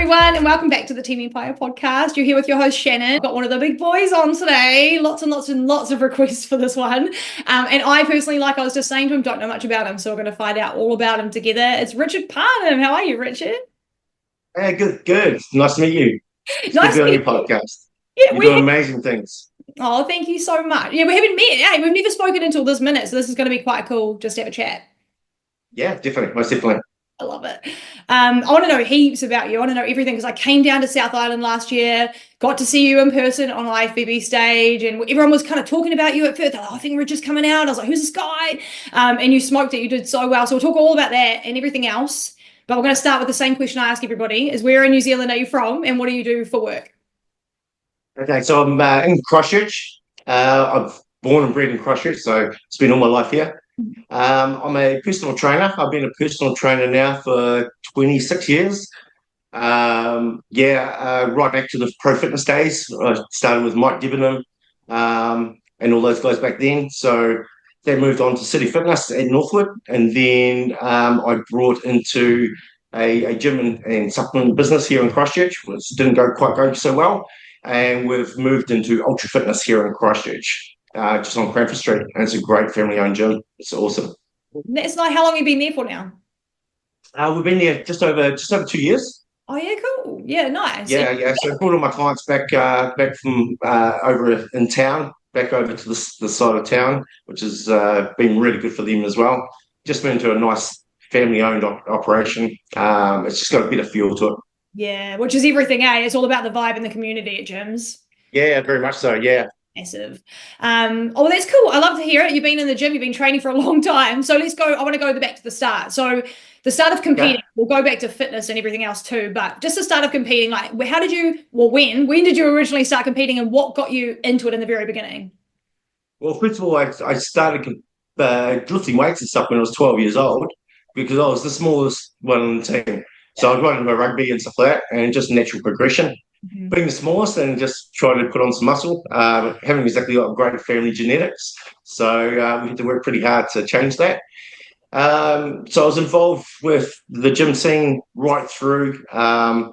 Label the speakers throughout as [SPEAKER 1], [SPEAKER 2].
[SPEAKER 1] everyone, and welcome back to the Team Empire podcast. You're here with your host, Shannon. Got one of the big boys on today. Lots and lots and lots of requests for this one. And I personally, like I was just saying to him, don't know much about him, so we're going to find out all about him together. It's Richard Parnham. How are you, Richard?
[SPEAKER 2] Hey, good. Nice to meet you. It's good to
[SPEAKER 1] Nice
[SPEAKER 2] be
[SPEAKER 1] to
[SPEAKER 2] on your
[SPEAKER 1] meet you.
[SPEAKER 2] podcast.
[SPEAKER 1] Yeah,
[SPEAKER 2] You're doing amazing things.
[SPEAKER 1] oh, thank you so much. Yeah, we haven't met. Hey, we've never spoken until this minute, so this is going to be quite cool just to have a chat.
[SPEAKER 2] Yeah, definitely. Most definitely.
[SPEAKER 1] I love it. I want to know heaps about you. I want to know everything because I came down to South Island last year, got to see you in person on IFBB stage, and everyone was kind of talking about you at first. They're like, I think Richard's coming out. I was like, who's this guy? And you smoked it. You did so well. So we'll talk all about that and everything else. But we're going to start with the same question I ask everybody: is where in New Zealand are you from, and what do you do for work?
[SPEAKER 2] Okay, so I'm in Christchurch. I'm born and bred in Christchurch, so spent all my life here. I'm a personal trainer. I've been a personal trainer now for 26 years. Right back to the pro fitness days. I started with Mike Debenham and all those guys back then. So they moved on to City Fitness at Northwood, and then I brought into a gym and supplement business here in Christchurch, which didn't quite go so well. And we've moved into Ultra Fitness here in Christchurch, just on Cranford Street. And it's a great family-owned gym. It's awesome.
[SPEAKER 1] That's not how long you've been there for now.
[SPEAKER 2] We've been there just over 2 years.
[SPEAKER 1] Oh yeah, cool. Yeah, nice.
[SPEAKER 2] Yeah. So I brought all my clients back from over in town, back over to the side of town, which has been really good for them as well. Just been to a nice family-owned operation. It's just got a bit of feel to it.
[SPEAKER 1] Yeah, which is everything, eh? It's all about the vibe in the community at gyms.
[SPEAKER 2] Yeah, very much so. Yeah.
[SPEAKER 1] Massive. Oh, that's cool. I love to hear it. You've been in the gym, you've been training for a long time. So let's go. I want to go back to the start. So the start of competing,
[SPEAKER 2] Okay.
[SPEAKER 1] we'll go back to fitness and everything else too. But just the start of competing, like how did you, well, when did you originally start competing and what got you into it in the very beginning?
[SPEAKER 2] Well, first of all, I started lifting weights and stuff when I was 12 years old because I was the smallest one on the team. So I'd run into rugby and stuff like that, and just natural progression.
[SPEAKER 1] Mm-hmm.
[SPEAKER 2] Being the smallest and just trying to put on some muscle, haven't exactly got great family genetics. So we had to work pretty hard to change that. So I was involved with the gym scene right through. And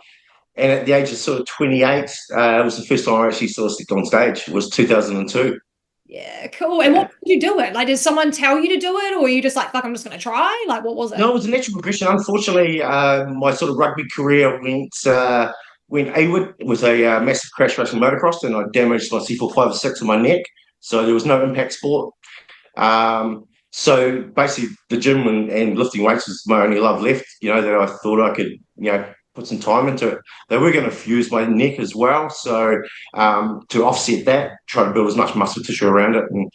[SPEAKER 2] at the age of sort of 28, it was the first time I actually sort of stepped on stage. It was 2002.
[SPEAKER 1] Yeah, cool. And what did you do it? Like, did someone tell you to do it, or were you just like, fuck, I'm just going to try? Like, what was it?
[SPEAKER 2] No, it was a natural progression. Unfortunately, my sort of rugby career went AWOD. It was a massive crash racing motocross, and I damaged my C4, 5, or 6 on my neck. So there was no impact sport. So basically, the gym and lifting weights was my only love left. That I thought I could, put some time into it. They were going to fuse my neck as well, so to offset that, try to build as much muscle tissue around it and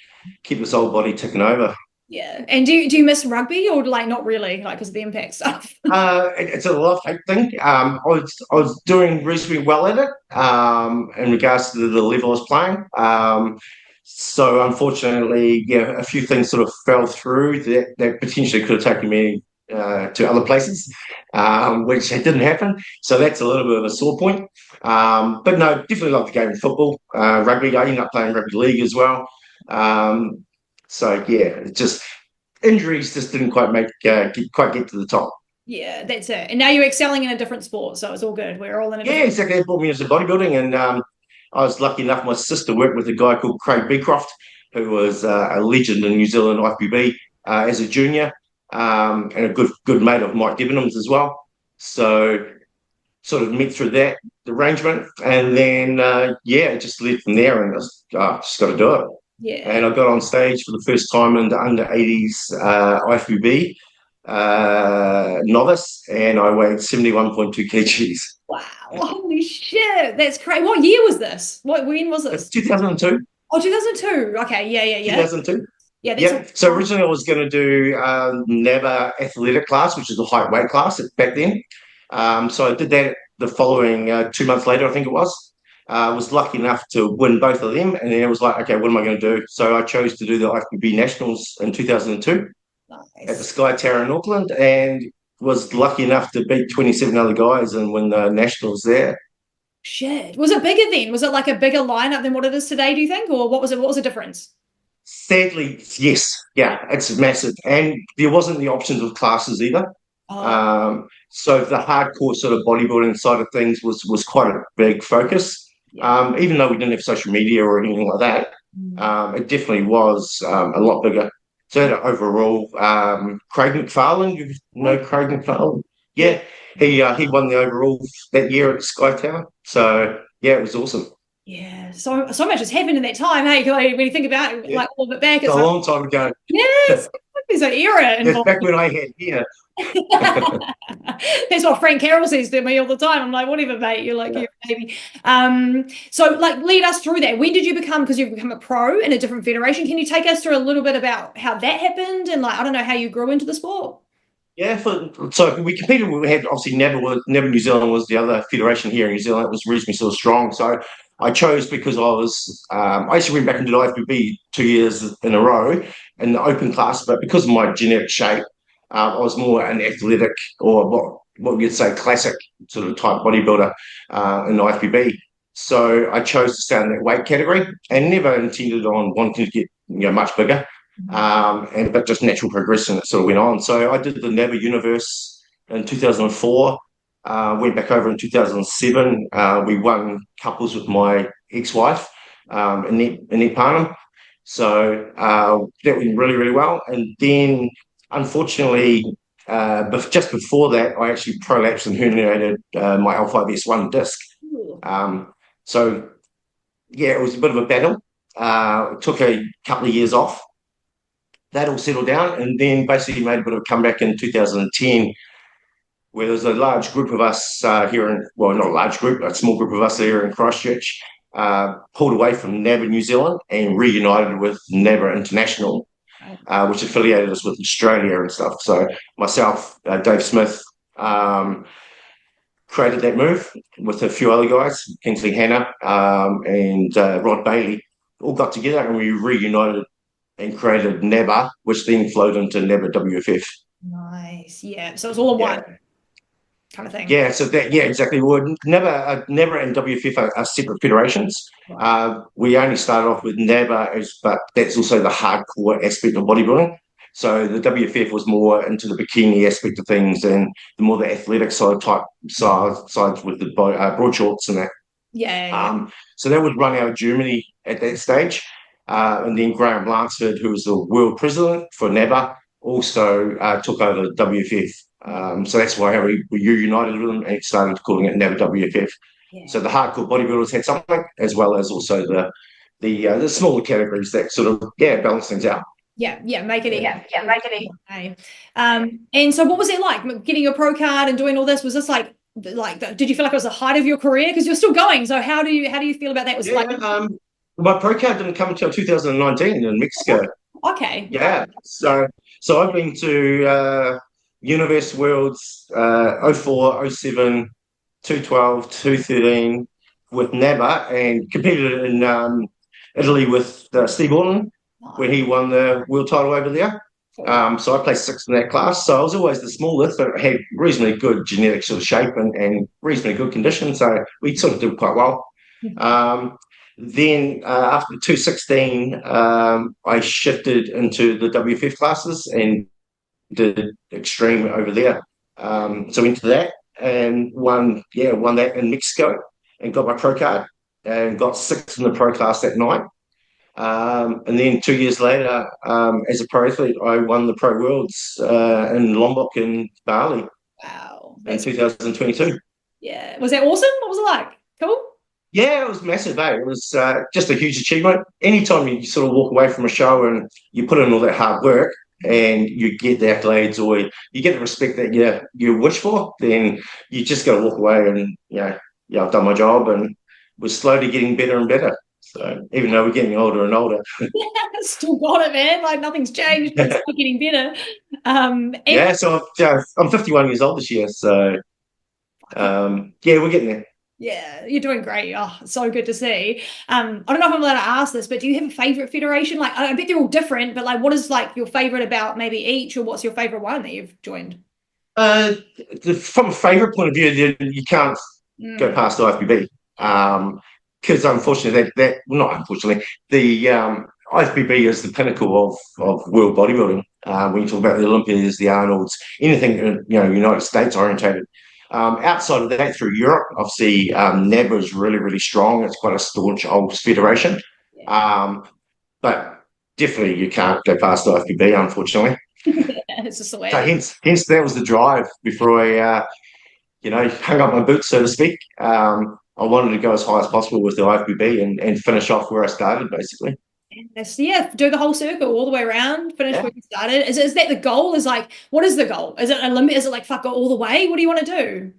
[SPEAKER 2] keep this old body ticking over.
[SPEAKER 1] Yeah. And do you miss rugby or like not really, like because of the impact stuff?
[SPEAKER 2] It's a love hate thing. I was doing reasonably well at it in regards to the level I was playing. So unfortunately, a few things sort of fell through that potentially could have taken me to other places, which didn't happen. So that's a little bit of a sore point. But no, definitely love the game of football. Rugby, I ended up playing rugby league as well. It just injuries just didn't quite get to the top.
[SPEAKER 1] Yeah, that's it. And now you're excelling in a different sport, so it's all good. We're all in a
[SPEAKER 2] Yeah, exactly. That brought me into bodybuilding, and I was lucky enough. My sister worked with a guy called Craig Beecroft, who was a legend in New Zealand IFBB as a junior, and a good mate of Mike Debenham's as well. So sort of met through that arrangement, and then it just led from there, and I just got to do it.
[SPEAKER 1] Yeah.
[SPEAKER 2] And I got on stage for the first time in the under 80s IFBB novice, and I weighed 71.2 kgs.
[SPEAKER 1] Wow. Holy shit. That's crazy. What year was this? When was this?
[SPEAKER 2] 2002.
[SPEAKER 1] Oh, 2002. Okay. Yeah.
[SPEAKER 2] 2002.
[SPEAKER 1] Yeah.
[SPEAKER 2] So originally I was going to do NABA athletic class, which is a height weight class back then. So I did that the following 2 months later, I think it was. Was lucky enough to win both of them, and then it was like, okay, what am I going to do? So I chose to do the IFBB Nationals in 2002 at the Sky Tower in Auckland, and was lucky enough to beat 27 other guys and win the Nationals there.
[SPEAKER 1] Shit. Was it bigger then? Was it like a bigger lineup than what it is today, do you think? Or what was it? What was the difference?
[SPEAKER 2] Sadly, yes. Yeah, it's massive. And there wasn't the options of classes either.
[SPEAKER 1] Oh,
[SPEAKER 2] So the hardcore sort of bodybuilding side of things was quite a big focus.
[SPEAKER 1] yeah.
[SPEAKER 2] Even though we didn't have social media or anything like that,
[SPEAKER 1] Mm.
[SPEAKER 2] it definitely was a lot bigger. So overall, Craig McFarlane, you know
[SPEAKER 1] Oh,
[SPEAKER 2] Craig McFarlane?
[SPEAKER 1] yeah.
[SPEAKER 2] Yeah, he won the overall that year at Sky Tower. So yeah, it was awesome.
[SPEAKER 1] Yeah. So much has happened in that time. Hey, like, when you think about it,
[SPEAKER 2] Yeah,
[SPEAKER 1] like all of it back,
[SPEAKER 2] it's
[SPEAKER 1] it's
[SPEAKER 2] a
[SPEAKER 1] like,
[SPEAKER 2] long time ago.
[SPEAKER 1] yes, there's an era
[SPEAKER 2] That's
[SPEAKER 1] involved.
[SPEAKER 2] back when I had hair.
[SPEAKER 1] That's what Frank Carroll says to me all the time. I'm like, whatever, mate. You're like,
[SPEAKER 2] Yeah.
[SPEAKER 1] you're a baby. So like lead us through that. When did you become, because you've become a pro in a different federation? Can you take us through a little bit about how that happened and like, I don't know, how you grew into the sport?
[SPEAKER 2] Yeah, so we competed. We had obviously never New Zealand was the other federation here in New Zealand. It was reasonably sort of strong. So I chose because I actually went back into the IFBB 2 years in a row in the open class, but because of my genetic shape, I was more an athletic or what you'd say classic sort of type bodybuilder in the IFBB. So I chose to stay in that weight category and never intended on wanting to get much bigger. But just natural progression that sort of went on. So I did the Never Universe in 2004. Went back over in 2007. We won couples with my ex-wife, in Parnham. So that went really, really well. And then, unfortunately, but just before that, I actually prolapsed and herniated my L5S1 disc.
[SPEAKER 1] Ooh.
[SPEAKER 2] So yeah, it was a bit of a battle. It took a couple of years off. That all settled down, and then basically made a bit of a comeback in 2010, where there's a large group of us well, not a large group, a small group of us here in Christchurch, pulled away from NABBA New Zealand and reunited with NABBA International, which affiliated us with Australia and stuff. So myself, Dave Smith, created that move with a few other guys, Kingsley Hanna and Rod Bailey, all got together and we reunited and created NABBA, which then flowed into NABBA WFF.
[SPEAKER 1] Nice. Yeah. So it's all in
[SPEAKER 2] Yeah.
[SPEAKER 1] one kind of thing.
[SPEAKER 2] Yeah, so that exactly. Well, never and WFF are separate federations.
[SPEAKER 1] Right.
[SPEAKER 2] We only started off with NABBA, but that's also the hardcore aspect of bodybuilding. So the WFF was more into the bikini aspect of things and the more the athletic sides with the broad shorts and that.
[SPEAKER 1] Yeah. Yeah.
[SPEAKER 2] So that was run out of Germany at that stage. And then Graham Lansford, who was the world president for NABBA, also took over the WFF. So that's why we reunited with them and started calling it NABBA WFF.
[SPEAKER 1] Yeah.
[SPEAKER 2] So the hardcore bodybuilders had something, as well as also the smaller categories that sort of balance things out.
[SPEAKER 1] Yeah, yeah, make it easy.
[SPEAKER 3] Yeah, make it easy.
[SPEAKER 1] Okay. And so what was it like getting your pro card and doing all this? Was this like did you feel like it was the height of your career? Because you're still going. So how do you feel about that? Was it like
[SPEAKER 2] my pro card didn't come until 2019 in Mexico.
[SPEAKER 1] okay.
[SPEAKER 2] Yeah. So I've been to Universe Worlds 04, 07, 212, 213 with NABBA and competed in Italy with Steve Orton when he won the world title over there. So I placed sixth in that class. So I was always the smallest, but had reasonably good genetic sort of shape and reasonably good condition. So we sort of did quite well. Then after 216, I shifted into the WFF classes and did extreme over there. So into that and won that in Mexico and got my pro card and got sixth in the pro class that night. And then 2 years later, as a pro athlete, I won the Pro Worlds in Lombok in Bali
[SPEAKER 1] Wow.
[SPEAKER 2] in 2022.
[SPEAKER 1] Yeah. Was that awesome? What was it like? Cool?
[SPEAKER 2] Yeah, it was massive, eh? It was just a huge achievement. Anytime you sort of walk away from a show and you put in all that hard work and you get the accolades or you get the respect that you wish for, then you just got to walk away and, I've done my job and we're slowly getting better and better. So even though we're getting older and older.
[SPEAKER 1] Still got it, man. Like nothing's changed, but it's still getting better.
[SPEAKER 2] So I'm 51 years old this year. So, we're getting there.
[SPEAKER 1] Yeah, you're doing great. Oh, so good to see. I don't know if I'm allowed to ask this, but do you have a favorite federation? Like, I bet they're all different, but like, what is like your favorite about maybe each, or what's your favorite one that you've joined?
[SPEAKER 2] From a favorite point of view, you can't go past IFBB. Because unfortunately, not unfortunately, the IFBB is the pinnacle of world bodybuilding. When you talk about the Olympians, the Arnolds, anything United States orientated. Outside of that, through Europe, obviously NABBA is really, really strong. It's quite a staunch old federation, but definitely you can't go past IFBB, unfortunately.
[SPEAKER 1] It's just the way.
[SPEAKER 2] So hence that was the drive before I hung up my boots, so to speak. I wanted to go as high as possible with the IFBB and finish off where I started, basically.
[SPEAKER 1] Yeah, do the whole circle all the way around, finish where you started. Is that the goal? What is the goal? Is it a limit? Is it like fuck it all the way? What do you want to do?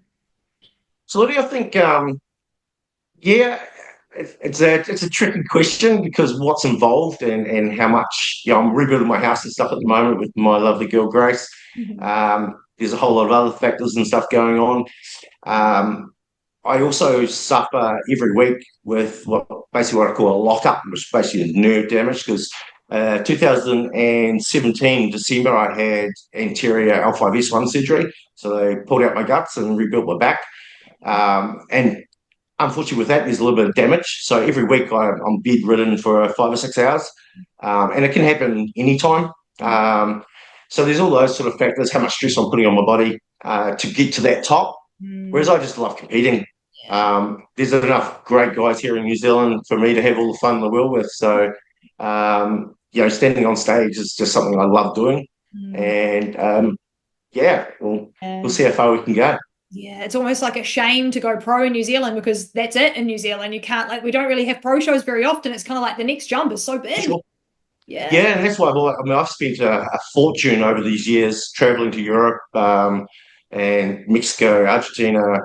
[SPEAKER 2] So, Lydia, I think, it's a tricky question because what's involved and how much. I'm rebuilding my house and stuff at the moment with my lovely girl Grace. There's a whole lot of other factors and stuff going on. I also suffer every week with what I call a lockup, which is basically nerve damage because 2017 December I had anterior L5S1 surgery, so they pulled out my guts and rebuilt my back. And unfortunately with that, there's a little bit of damage. So every week I'm bedridden for 5 or 6 hours, and it can happen anytime. So there's all those sort of factors, how much stress I'm putting on my body to get to that top. Whereas I just love competing. There's enough great guys here in New Zealand for me to have all the fun in the world with. So, standing on stage is just something I love doing. And we'll see how far we can go.
[SPEAKER 1] Yeah, it's almost like a shame to go pro in New Zealand because that's it in New Zealand. You can't, we don't really have pro shows very often. It's kind of like the next jump is so big.
[SPEAKER 2] Sure. Yeah, and that's why I've spent a fortune over these years traveling to Europe and Mexico, Argentina.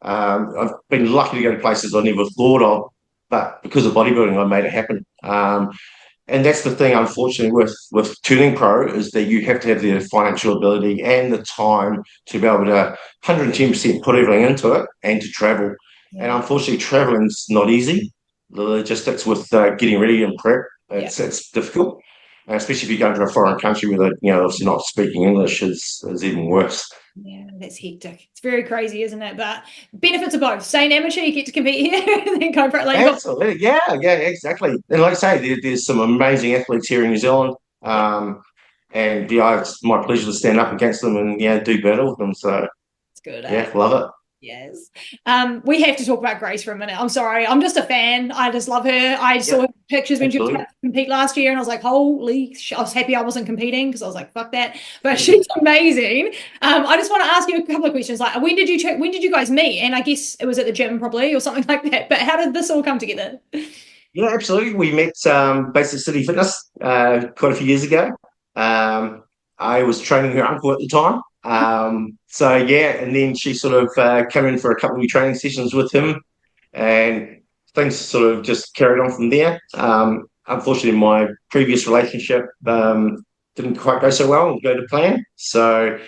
[SPEAKER 2] I've been lucky to go to places I never thought of, but because of bodybuilding, I made it happen. And that's the thing, unfortunately, with turning pro is that you have to have the financial ability and the time to be able to 110% put everything into it and to travel. Yeah. And unfortunately, traveling's not easy. The logistics with getting ready and prep, it's difficult. And especially if you go into a foreign country where obviously not speaking English is even worse.
[SPEAKER 1] Yeah, that's hectic. It's very crazy, isn't it? But benefits of both. Stay an amateur, you get to compete here, and then go for it.
[SPEAKER 2] Absolutely, yeah, exactly. And like I say, there's some amazing athletes here in New Zealand, and it's my pleasure to stand up against them and do battle with them. So
[SPEAKER 1] it's good.
[SPEAKER 2] Love it.
[SPEAKER 1] Yes. We have to talk about Grace for a minute. I'm sorry. I'm just a fan. I just love her. I saw her pictures when she was about to compete last year and I was like, holy I was happy I wasn't competing because I was like, fuck that. But she's amazing. I just want to ask you a couple of questions. Like, when did you guys meet? And I guess it was at the gym probably or something like that. But how did this all come together?
[SPEAKER 2] Yeah, absolutely. We met Basic City Fitness quite a few years ago. I was training her uncle at the time. And then she sort of came in for a couple of training sessions with him and things sort of just carried on from there. Unfortunately, my previous relationship didn't quite go so well and go to plan. So,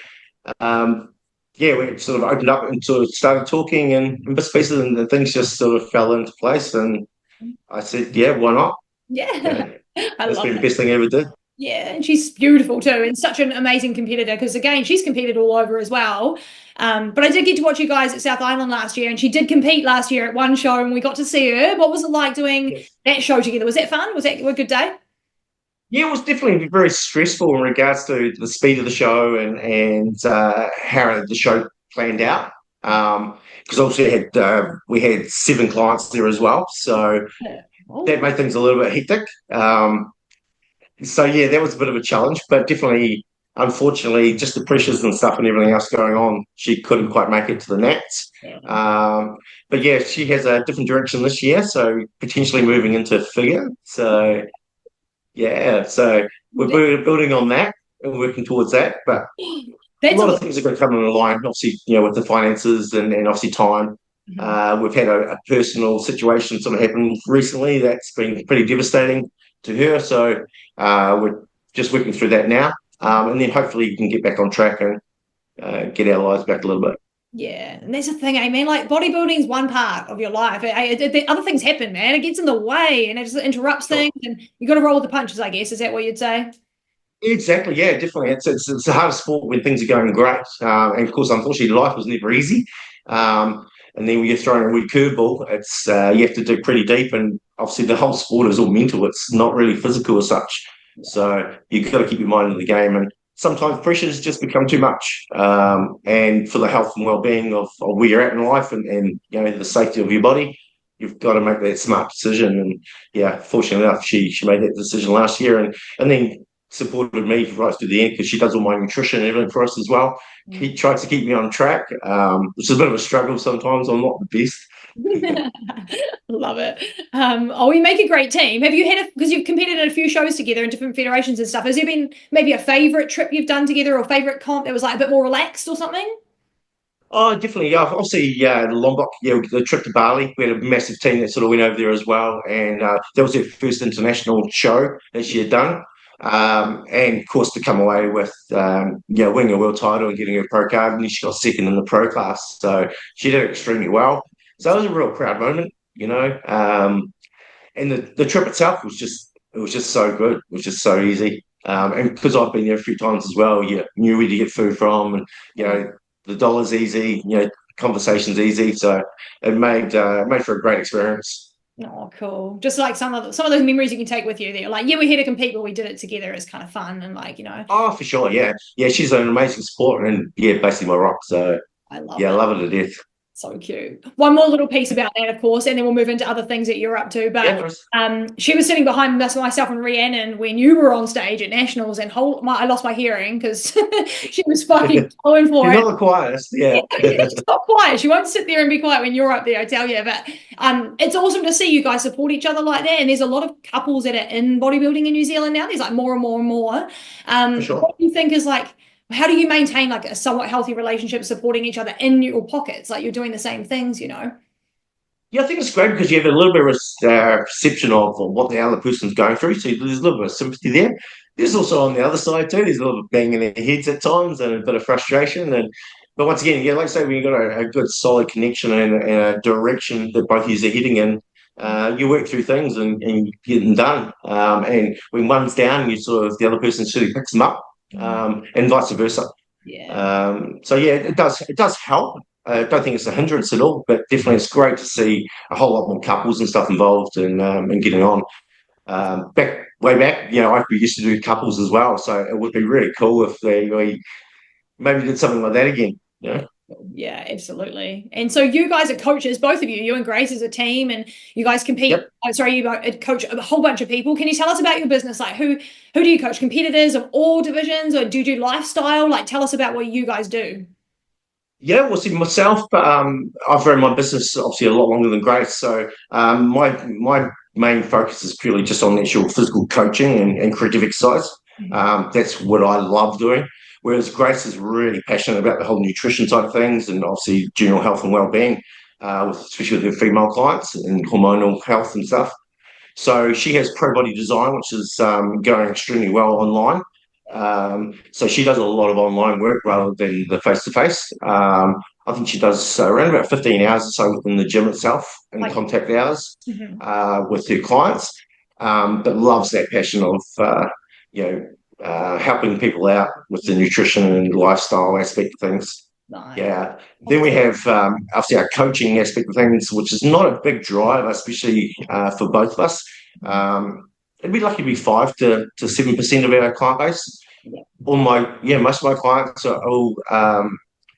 [SPEAKER 2] we sort of opened up and sort of started talking and bits and pieces and things just sort of fell into place. And I said, yeah, why not?
[SPEAKER 1] Yeah.
[SPEAKER 2] That's been the best thing I ever did.
[SPEAKER 1] Yeah, and she's beautiful too, and such an amazing competitor because again, she's competed all over as well. But I did get to watch you guys at South Island last year, and she did compete last year at one show, and we got to see her. What was it like doing that show together? Was that fun? Was that a good day?
[SPEAKER 2] Yeah, it was definitely very stressful in regards to the speed of the show and how the show planned out. Because obviously we had 7 clients there as well, so that made things a little bit hectic. So, that was a bit of a challenge, but definitely, unfortunately, just the pressures and stuff and everything else going on, she couldn't quite make it to the Nats. But, she has a different direction this year, so potentially moving into figure. So, so we're building on that and working towards that. But a lot of things are going to come in line, obviously, with the finances and obviously time. We've had a personal situation sort of happen recently that's been pretty devastating to her, so we're just working through that now, and then hopefully we can get back on track and get our lives back a little bit.
[SPEAKER 1] Yeah, and that's the thing, I mean, like bodybuilding is one part of your life. The other things happen, man. It gets in the way and it just interrupts things, and you got to roll with the punches, I guess. Is that what you'd say?
[SPEAKER 2] Exactly, yeah, definitely. It's the hardest sport when things are going great, and of course, unfortunately, life was never easy. And then when you're throwing a wee curveball, it's you have to dig pretty deep. And obviously the whole sport is all mental. It's not really physical as such. So you've got to keep your mind in the game. And sometimes pressures just become too much. And for the health and well-being of where you're at in life and the safety of your body, you've got to make that smart decision. And yeah, fortunately enough, she made that decision last year and then supported me right to the end because she does all my nutrition and everything for us as well. He tries to keep me on track, which is a bit of a struggle sometimes. I'm not the best.
[SPEAKER 1] Love it. We make a great team. Have you had because you've competed in a few shows together in different federations and stuff, has there been maybe a favorite trip you've done together or favorite comp that was like a bit more relaxed or something?
[SPEAKER 2] Oh, definitely. Yeah, obviously, the Lombok, the trip to Bali, we had a massive team that sort of went over there as well. And that was her first international show that she had done. And of course, to come away with, winning a world title and getting her pro card, and she got second in the pro class. So she did extremely well. So it was a real proud moment. And the trip itself was just so good. It was just so easy. And because I've been there a few times as well, you knew where to get food from, and the dollar's easy, conversation's easy, so it made for a great experience.
[SPEAKER 1] Oh, cool. Just like some of those memories you can take with you. That you're like, yeah, we're here to compete, but we did it together. It's kind of fun and
[SPEAKER 2] Oh, for sure, yeah. She's an amazing sport, and basically my rock. So
[SPEAKER 1] I love
[SPEAKER 2] I love it to death.
[SPEAKER 1] So cute. One more little piece about that, of course, and then we'll move into other things that you're up to. But she was sitting behind myself and Rhiannon when you were on stage at Nationals, and I lost my hearing because she was fucking going for it.
[SPEAKER 2] She's not the quietest, yeah.
[SPEAKER 1] She's not quiet. She won't sit there and be quiet when you're up there, I tell you. But it's awesome to see you guys support each other like that. And there's a lot of couples that are in bodybuilding in New Zealand now. There's like more and more and more.
[SPEAKER 2] For sure.
[SPEAKER 1] What do you think is like, how do you maintain like a somewhat healthy relationship supporting each other in your pockets? Like you're doing the same things,
[SPEAKER 2] Yeah, I think it's great because you have a little bit of perception of what the other person's going through. So there's a little bit of sympathy there. There's also on the other side too, there's a little bit of banging in their heads at times and a bit of frustration. But once again, like I say, when you've got a good solid connection and a direction that both of you are heading in, you work through things and get them done. And when one's down, the other person sort of picks them up. And vice versa.
[SPEAKER 1] Yeah.
[SPEAKER 2] It does help. I don't think it's a hindrance at all, but definitely it's great to see a whole lot more couples and stuff involved and getting on. Way back, I used to do couples as well, so it would be really cool if we maybe did something like that again.
[SPEAKER 1] Yeah, absolutely. And so you guys are coaches, both of you and Grace as a team, and you guys compete.
[SPEAKER 2] Yep.
[SPEAKER 1] You coach a whole bunch of people. Can you tell us about your business? Like who do you coach? Competitors of all divisions, or do you do lifestyle? Like tell us about what you guys do.
[SPEAKER 2] Yeah, well, see, myself, I've run my business obviously a lot longer than Grace. So my main focus is purely just on the actual physical coaching and corrective exercise. That's what I love doing. Whereas Grace is really passionate about the whole nutrition side of things and obviously general health and well-being, especially with her female clients and hormonal health and stuff. So she has Pro Body Design, which is going extremely well online. So she does a lot of online work rather than the face-to-face. I think she does around about 15 hours or so within the gym itself and contact hours with her clients, but loves that passion of, helping people out with the nutrition and lifestyle aspect of things.
[SPEAKER 1] Nice.
[SPEAKER 2] Yeah. Then we have obviously our coaching aspect of things, which is not a big driver, especially for both of us. It'd be lucky to be 5 to 7% of our client base. Most of my clients are all,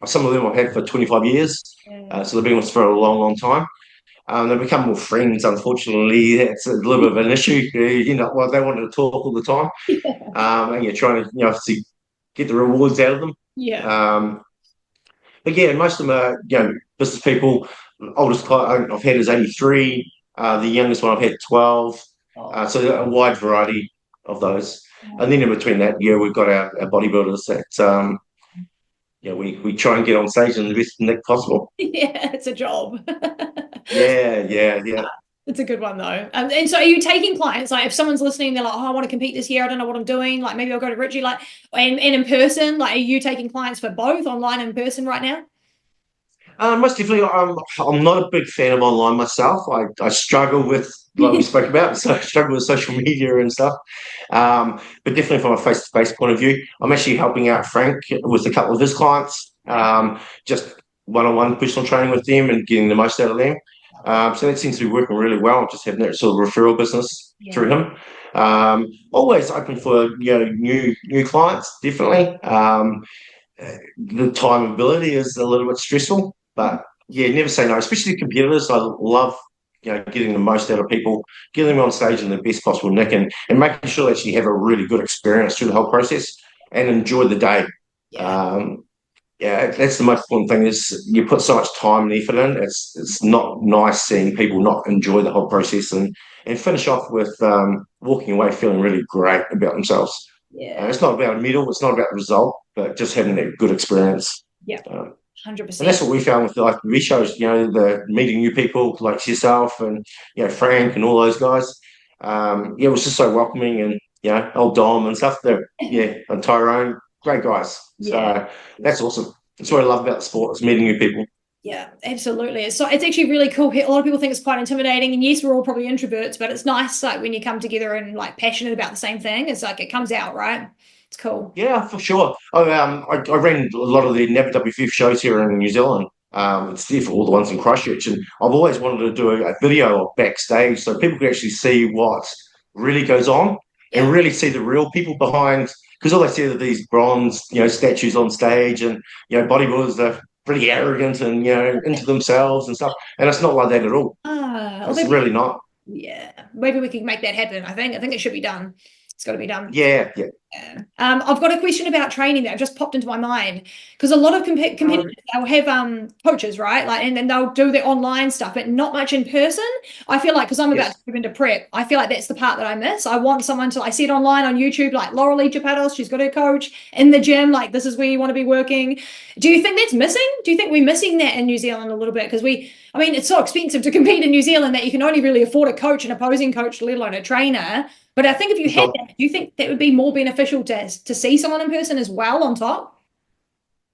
[SPEAKER 2] some of them I've had for 25 years. So they've been with us for a long, long time. They become more friends, unfortunately. That's a little bit of an issue. They wanted to talk all the time. And you're trying to, obviously get the rewards out of them. But yeah, most of them are, business people. The oldest client I've had is 83. The youngest one I've had 12. So a wide variety of those. And then in between that, we've got our bodybuilders that, we try and get on stage in the best nick possible.
[SPEAKER 1] Yeah, it's a job.
[SPEAKER 2] Yeah.
[SPEAKER 1] It's a good one though. And so are you taking clients, like if someone's listening, they're like, oh, I want to compete this year, I don't know what I'm doing, like maybe I'll go to Richie, like, and in person, like are you taking clients for both online and in person right now?
[SPEAKER 2] Most definitely. I'm not a big fan of online myself. I struggle with, like we spoke about, so I struggle with social media and stuff. But definitely from a face-to-face point of view, I'm actually helping out Frank with a couple of his clients. Just one-on-one personal training with them and getting the most out of them. So that seems to be working really well, just having that sort of referral business through him. Always open for new clients, definitely. The time ability is a little bit stressful, but yeah, never say no, especially the competitors. I love getting the most out of people, getting them on stage in the best possible nick, and making sure that you have a really good experience through the whole process and enjoy the day. Yeah, that's the most important thing is you put so much time and effort in. It's not nice seeing people not enjoy the whole process and finish off with walking away feeling really great about themselves. It's not about a medal, it's not about the result, but just having that good experience.
[SPEAKER 1] Yeah, 100%.
[SPEAKER 2] And that's what we found with the IFBB shows. The meeting new people like yourself and Frank and all those guys. It was just so welcoming, and old Dom and stuff. And Tyrone, great guys. So that's awesome. That's what I love about the sport, is meeting new people.
[SPEAKER 1] Yeah, absolutely. So it's actually really cool. A lot of people think it's quite intimidating, and yes, we're all probably introverts, but it's nice like when you come together and like passionate about the same thing. It's like it comes out, right? It's cool.
[SPEAKER 2] Yeah, for sure. I ran a lot of the Never WFF shows here in New Zealand. It's there for all the ones in Christchurch, and I've always wanted to do a video of backstage so people could actually see what really goes on and really see the real people behind. Because all they see are these bronze, statues on stage, and bodybuilders are pretty arrogant and into themselves and stuff. And it's not like that at all. It's really not.
[SPEAKER 1] Yeah, maybe we can make that happen. I think it should be done. It's got to be done.
[SPEAKER 2] Yeah.
[SPEAKER 1] I've got a question about training that just popped into my mind, because a lot of competitors they'll have coaches, right? Like, and then they'll do their online stuff, but not much in person. I feel like, because I'm about to move into prep, I feel like that's the part that I miss. I want someone to, I see it online on YouTube, like Laurel Chapados, she's got her coach in the gym, like this is where you want to be working. Do you think that's missing? Do you think we're missing that in New Zealand a little bit? Because it's so expensive to compete in New Zealand that you can only really afford a coach, an opposing coach, let alone a trainer. But I think if you had that, do you think that would be more beneficial to see someone in person as well on top?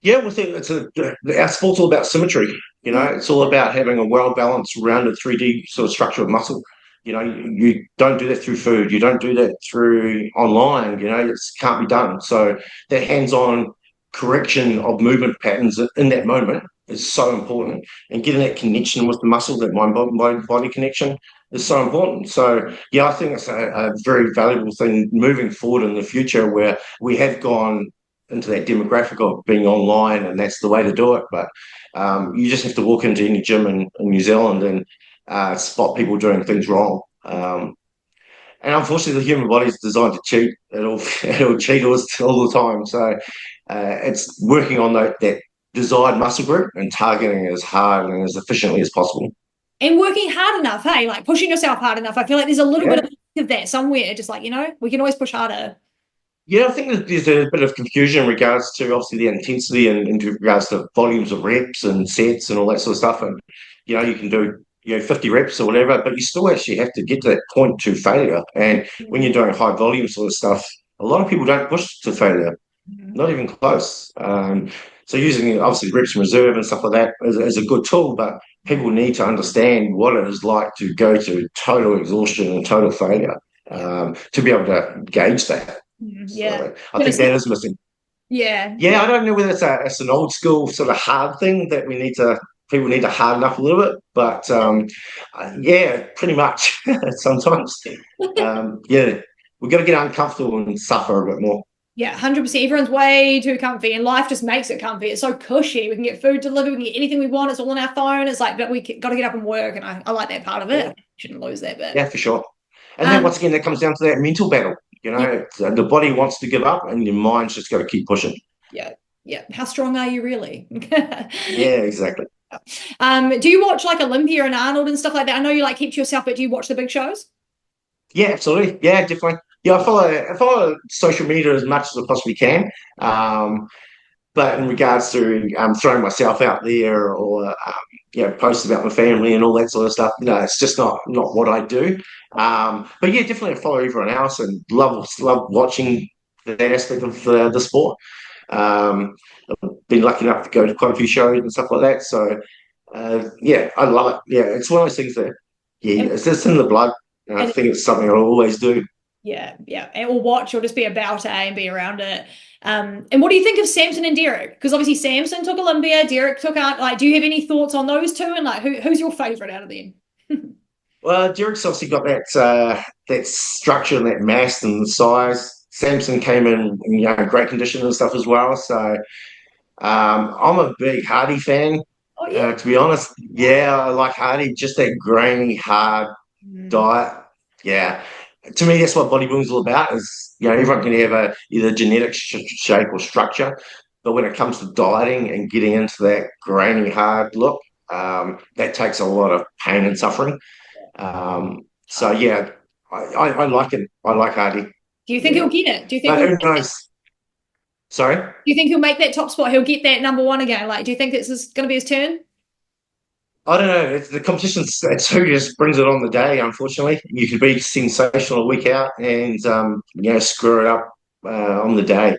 [SPEAKER 2] Yeah, our sport's all about symmetry. It's all about having a well-balanced, rounded 3D sort of structure of muscle. You don't do that through food. You don't do that through online. It can't be done. So that hands-on correction of movement patterns in that moment is so important. And getting that connection with the muscle, that mind-body connection, is so important. So, yeah, I think it's a very valuable thing moving forward in the future, where we have gone into that demographic of being online, and that's the way to do it. But you just have to walk into any gym in New Zealand and spot people doing things wrong. And unfortunately, the human body is designed to cheat. It'll cheat us all the time. So it's working on that desired muscle group and targeting it as hard and as efficiently as possible.
[SPEAKER 1] And working hard enough, hey, like pushing yourself hard enough. I feel like there's a little bit of that somewhere, just like, we can always push harder.
[SPEAKER 2] Yeah, I think there's a bit of confusion in regards to obviously the intensity and in regards to volumes of reps and sets and all that sort of stuff. And, you can do, 50 reps or whatever, but you still actually have to get to that point to failure. And when you're doing high volume sort of stuff, a lot of people don't push to failure, not even close. So using obviously reps in reserve and stuff like that is a good tool, but people need to understand what it is like to go to total exhaustion and total failure to be able to gauge that.
[SPEAKER 1] Yeah,
[SPEAKER 2] so I think that is missing.
[SPEAKER 1] Yeah,
[SPEAKER 2] I don't know whether it's an old school sort of hard thing that people need to harden up a little bit, but pretty much sometimes. We've got to get uncomfortable and suffer a bit more.
[SPEAKER 1] Yeah, 100%. Everyone's way too comfy, and life just makes it comfy. It's so cushy. We can get food delivered. We can get anything we want. It's all on our phone. It's like, but we got to get up and work, and I like that part of it. Shouldn't lose that bit.
[SPEAKER 2] Yeah, for sure. And then once again, that comes down to that mental battle. The body wants to give up, and your mind's just got to keep pushing.
[SPEAKER 1] Yeah. How strong are you really?
[SPEAKER 2] Yeah, exactly.
[SPEAKER 1] Do you watch like Olympia and Arnold and stuff like that? I know you like keep to yourself, but do you watch the big shows?
[SPEAKER 2] Yeah, absolutely. Yeah, definitely. Yeah, I follow social media as much as I possibly can. But in regards to throwing myself out there or posts about my family and all that sort of stuff, it's just not what I do. But yeah, definitely I follow everyone else and love watching that aspect of the sport. I've been lucky enough to go to quite a few shows and stuff like that. So I love it. Yeah, it's one of those things that it's just in the blood. And I think it's something I'll always do.
[SPEAKER 1] Yeah. Or watch or just be about it and be around it. And what do you think of Samson and Derek? Because obviously Samson took Olympia, Derek took out. Like, do you have any thoughts on those two? And like, who's your favorite out of them?
[SPEAKER 2] Well, Derek's obviously got that structure and that mass and the size. Samson came in great condition and stuff as well. So I'm a big Hardy fan.
[SPEAKER 1] Oh yeah.
[SPEAKER 2] To be honest, yeah, I like Hardy. Just that grainy, hard diet. Yeah, to me, that's what bodybuilding's all about. Is everyone can have either genetic shape or structure, but when it comes to dieting and getting into that grainy, hard look, that takes a lot of pain and suffering. So yeah, I like it. I like Hardy.
[SPEAKER 1] Do you think he'll get it? Do you think
[SPEAKER 2] But who knows? Sorry?
[SPEAKER 1] do you think he'll make that top spot? He'll get that number one again? Like, do you think this is going to be his turn?
[SPEAKER 2] I don't know. The competition's it's who just brings it on the day. Unfortunately, you could be sensational a week out and screw it up on the day.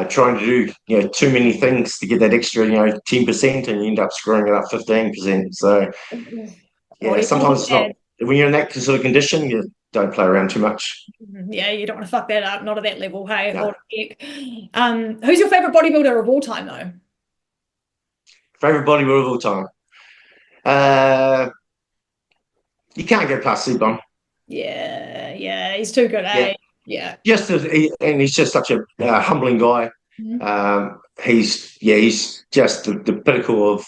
[SPEAKER 2] Trying to do too many things to get that extra 10%, and you end up screwing it up 15%. So yeah, sometimes it's not when you're in that sort of condition. You don't play around too much.
[SPEAKER 1] Yeah, you don't want to fuck that up. Not at that level. Hey,
[SPEAKER 2] No.
[SPEAKER 1] who's your favorite bodybuilder of all time, though?
[SPEAKER 2] Favorite bodybuilder of all time. You can't go past Subon.
[SPEAKER 1] Yeah, he's too good, eh? Yeah.
[SPEAKER 2] And he's just such a humbling guy. He's just the pinnacle of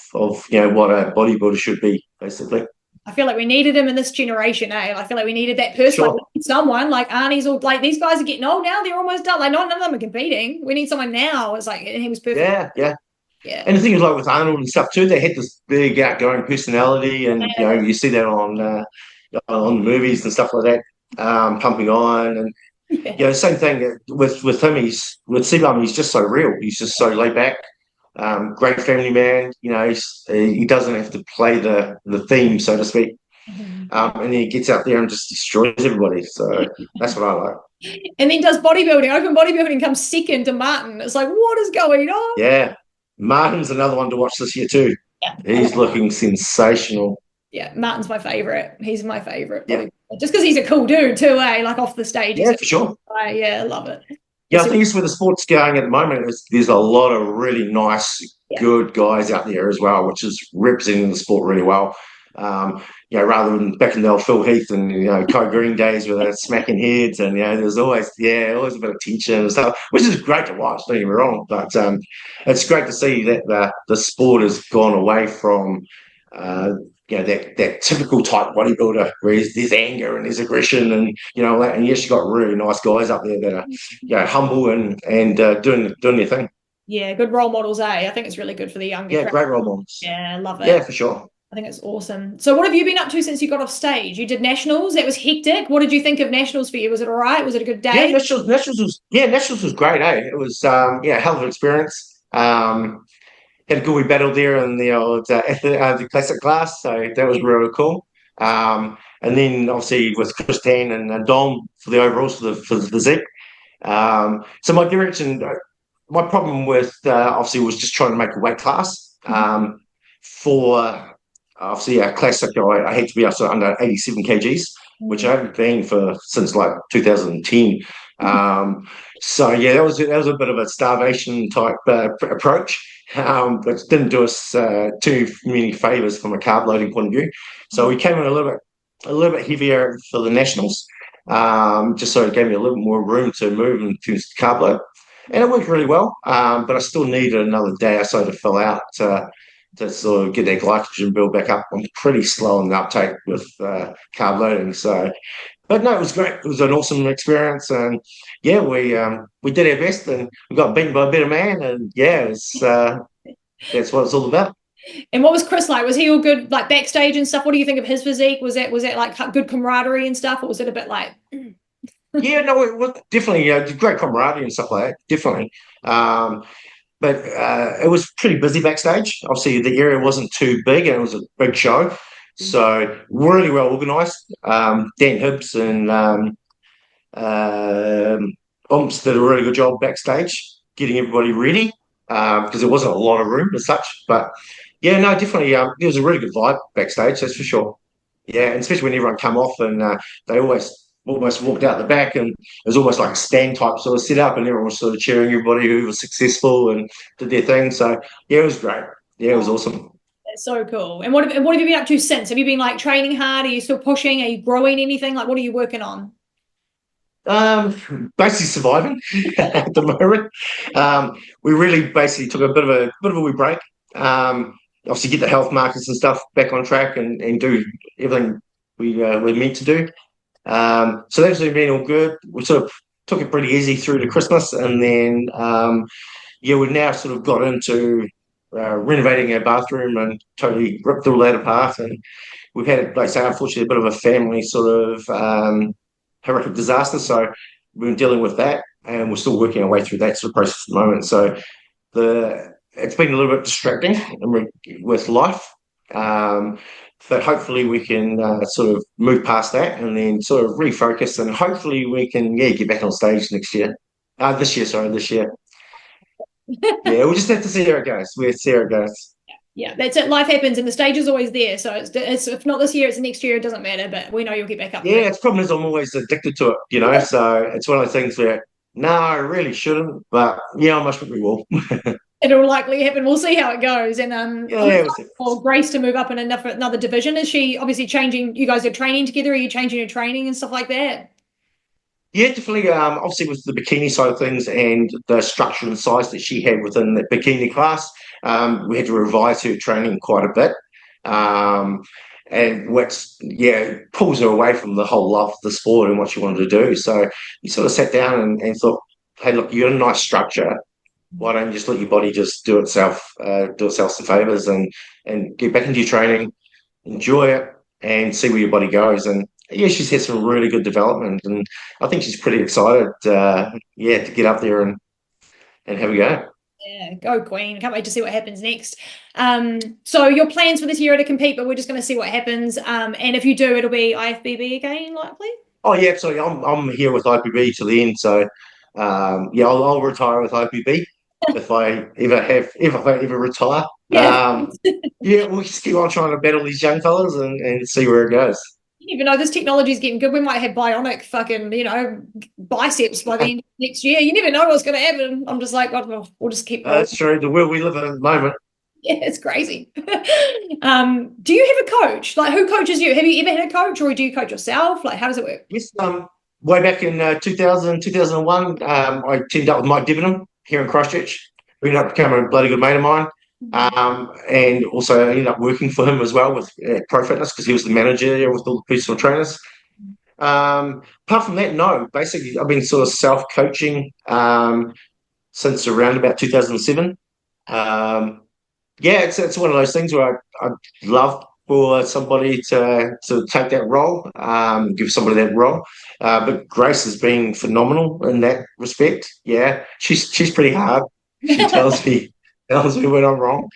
[SPEAKER 2] what a bodybuilder should be, basically.
[SPEAKER 1] I feel like we needed him in this generation, eh? I feel like we needed that person.
[SPEAKER 2] Sure.
[SPEAKER 1] Like, we need someone like Arnie's all like these guys are getting old now. They're almost done. Like none of them are competing. We need someone now. It's like, and he was perfect.
[SPEAKER 2] Yeah.
[SPEAKER 1] Yeah.
[SPEAKER 2] And the thing is, like with Arnold and stuff too, they had this big outgoing personality, and you see that on movies and stuff like that, pumping iron, and same thing with him. With Sebum, he's just so real. He's just so laid back. Great family man. He doesn't have to play the theme, so to speak. And he gets out there and just destroys everybody. So that's what I like.
[SPEAKER 1] And then does bodybuilding. Open bodybuilding comes second to Martin. It's like, what is going on?
[SPEAKER 2] Yeah. Martin's another one to watch this year too. Yeah. He's looking sensational.
[SPEAKER 1] Yeah, Martin's my favorite. He's my favorite. Yeah. Just because he's a cool dude too, eh? Like off the stage.
[SPEAKER 2] Yeah, for sure.
[SPEAKER 1] Yeah, I love it.
[SPEAKER 2] Yeah, I think it's where the sport's going at the moment. There's a lot of really nice, good guys out there as well, which is representing the sport really well. Rather than back in the old Phil Heath and Kai Green days where they're smacking heads, and there's always a bit of tension and stuff, which is great to watch. Don't get me wrong, but it's great to see that the sport has gone away from that typical type bodybuilder where there's anger and there's aggression and and yes, you got really nice guys up there that are humble and doing their thing.
[SPEAKER 1] Yeah, good role models, eh? I think it's really good for the younger.
[SPEAKER 2] Yeah, great role models.
[SPEAKER 1] Yeah, I love it.
[SPEAKER 2] Yeah, for sure.
[SPEAKER 1] I think it's awesome. So what have you been up to since you got off stage? You did nationals. That was hectic. What did you think of nationals for you? Was it all right? Was it a good day?
[SPEAKER 2] Yeah, nationals was great, eh? It was hell of an experience. Had a good wee battle there in the old the classic class, so that was really cool. And then obviously with Christine and Dom for the overalls for the physique. So my problem with obviously was just trying to make a weight class. For obviously a classic, I had to be up to under 87 kgs, which I haven't been since like 2010. So yeah, that was a bit of a starvation type approach, but didn't do us too many favors from a carb loading point of view. So we came in a little bit heavier for the nationals, just so it gave me a little more room to move and to carb load, and it worked really well. But I still needed another day or so to fill out to sort of get that glycogen build back up. I'm pretty slow on the uptake with carb loading, so. But no, it was great. It was an awesome experience, and yeah, we did our best, and we got beaten by a better man, and yeah, that's what it's all about.
[SPEAKER 1] And what was Chris like? Was he all good, like backstage and stuff? What do you think of his physique? Was that like good camaraderie and stuff, or was it a bit like?
[SPEAKER 2] Yeah, no, it was definitely great camaraderie and stuff like that. Definitely. But it was pretty busy backstage. Obviously, the area wasn't too big, and it was a big show. So really well organised. Dan Hibbs and Bumps did a really good job backstage, getting everybody ready because there wasn't a lot of room as such. But yeah, no, definitely, there was a really good vibe backstage, that's for sure. Yeah, and especially when everyone come off and they always almost walked out the back, and it was almost like a stand type sort of setup, and everyone was sort of cheering everybody who was successful and did their thing. So yeah, it was great. Yeah, it was awesome.
[SPEAKER 1] That's so cool. And what have you been up to since? Have you been like training hard? Are you still pushing? Are you growing anything? Like, what are you working on?
[SPEAKER 2] Basically surviving at the moment. We really basically took a bit of a wee break. Obviously get the health markers and stuff back on track and do everything we're meant to do. So that's been all good. We sort of took it pretty easy through to Christmas, and then yeah, we've now sort of got into renovating our bathroom and totally ripped all that apart. And we've had, like I say, unfortunately, a bit of a family sort of horrific disaster. So we've been dealing with that, and we're still working our way through that sort of process at the moment. So it's been a little bit distracting with life. But hopefully we can sort of move past that and then sort of refocus, and hopefully we can get back on stage next year. This year. Yeah, we'll just have to see how it goes. We'll see how it goes.
[SPEAKER 1] Yeah, that's it. Life happens, and the stage is always there. So it's if not this year, it's next year. It doesn't matter, but we know you'll get back up.
[SPEAKER 2] Yeah, its problem is I'm always addicted to it, So it's one of those things where no, I really shouldn't, but yeah, I most probably will.
[SPEAKER 1] It'll likely happen. We'll see how it goes. And
[SPEAKER 2] Yeah,
[SPEAKER 1] for Grace to move up in another division, is she obviously changing? You guys are training together. Are you changing your training and stuff like that?
[SPEAKER 2] yeah, definitely. Obviously, with the bikini side of things and the structure and size that she had within the bikini class, we had to revise her training quite a bit. And which, yeah, pulls her away from the whole love of the sport and what she wanted to do. So we sort of sat down and thought, hey, look, you got a nice structure. Why don't you just let your body just do itself some favors and get back into your training, enjoy it, and see where your body goes. And yeah, she's had some really good development, and I think she's pretty excited. Yeah, to get up there and have a go.
[SPEAKER 1] Yeah, go Queen. Can't wait to see what happens next. So your plans for this year are to compete, but we're just going to see what happens. And if you do, it'll be IFBB again, likely.
[SPEAKER 2] Oh yeah, absolutely. I'm here with IPB till the end, so yeah, I'll retire with IPB if I ever retire.
[SPEAKER 1] Yeah.
[SPEAKER 2] Yeah, we'll just keep on trying to battle these young fellas and see where it goes.
[SPEAKER 1] Even though this technology is getting good, we might have bionic fucking, biceps by the end of next year. You never know what's going to happen. I'm just like, God, we'll just keep going.
[SPEAKER 2] That's true. The world we live in at the moment.
[SPEAKER 1] Yeah, it's crazy. Do you have a coach? Like, who coaches you? Have you ever had a coach, or do you coach yourself? Like, how does it work?
[SPEAKER 2] Yes, way back in 2001, I teamed up with Mike Debenham here in Christchurch. We ended up becoming a bloody good mate of mine. And also ended up working for him as well with Pro Fitness because he was the manager there with all the personal trainers. Apart from that, no. Basically, I've been sort of self-coaching since around about 2007. Yeah, it's one of those things where I'd love for somebody to take that role, give somebody that role. But Grace has been phenomenal in that respect. Yeah, she's pretty hard. She tells me when I'm wrong,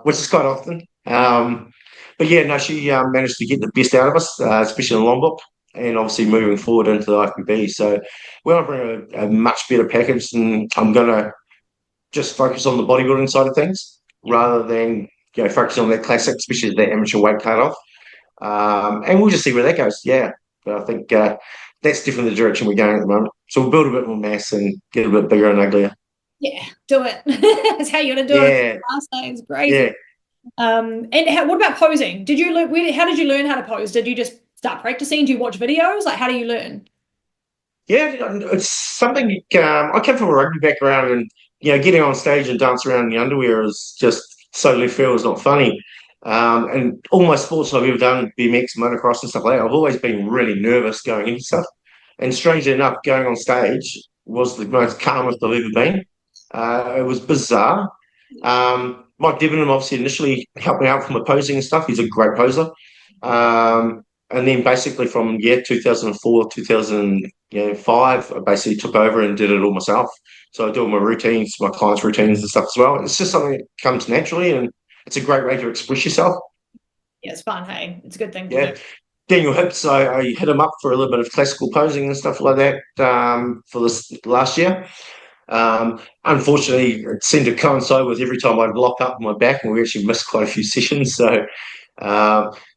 [SPEAKER 2] which is quite often. But yeah, no, she managed to get the best out of us, especially in Lombok, and obviously moving forward into the IFBB. So we're going to bring a much better package, and I'm going to just focus on the bodybuilding side of things rather than focus on that classic, especially the amateur weight cut-off. And we'll just see where that goes. Yeah, but I think that's definitely the direction we're going at the moment. So we'll build a bit more mass and get a bit bigger and uglier.
[SPEAKER 1] Yeah, do it. That's how you're gonna do it. Last name is great.
[SPEAKER 2] Yeah.
[SPEAKER 1] And what about posing? Did you learn? How did you learn how to pose? Did you just start practicing? Do you watch videos? Like, how do you learn?
[SPEAKER 2] Yeah, it's something. I came from a rugby background, and getting on stage and dance around in the underwear is just so left field. It's not funny. And all my sports I've ever done, BMX, motocross, and stuff like that, I've always been really nervous going into stuff. And strangely enough, going on stage was the most calmest I've ever been. It was bizarre. Mike Debenham obviously initially helped me out from the posing and stuff. He's a great poser. And then basically from 2004, 2005, I basically took over and did it all myself. So I do all my routines, my clients' routines and stuff as well. It's just something that comes naturally, and it's a great way to express yourself.
[SPEAKER 1] Yeah, it's fun, hey? It's a good thing to do.
[SPEAKER 2] Daniel Hips, I hit him up for a little bit of classical posing and stuff like that for this last year. Unfortunately, it seemed to coincide with every time I'd lock up my back, and we actually missed quite a few sessions. So,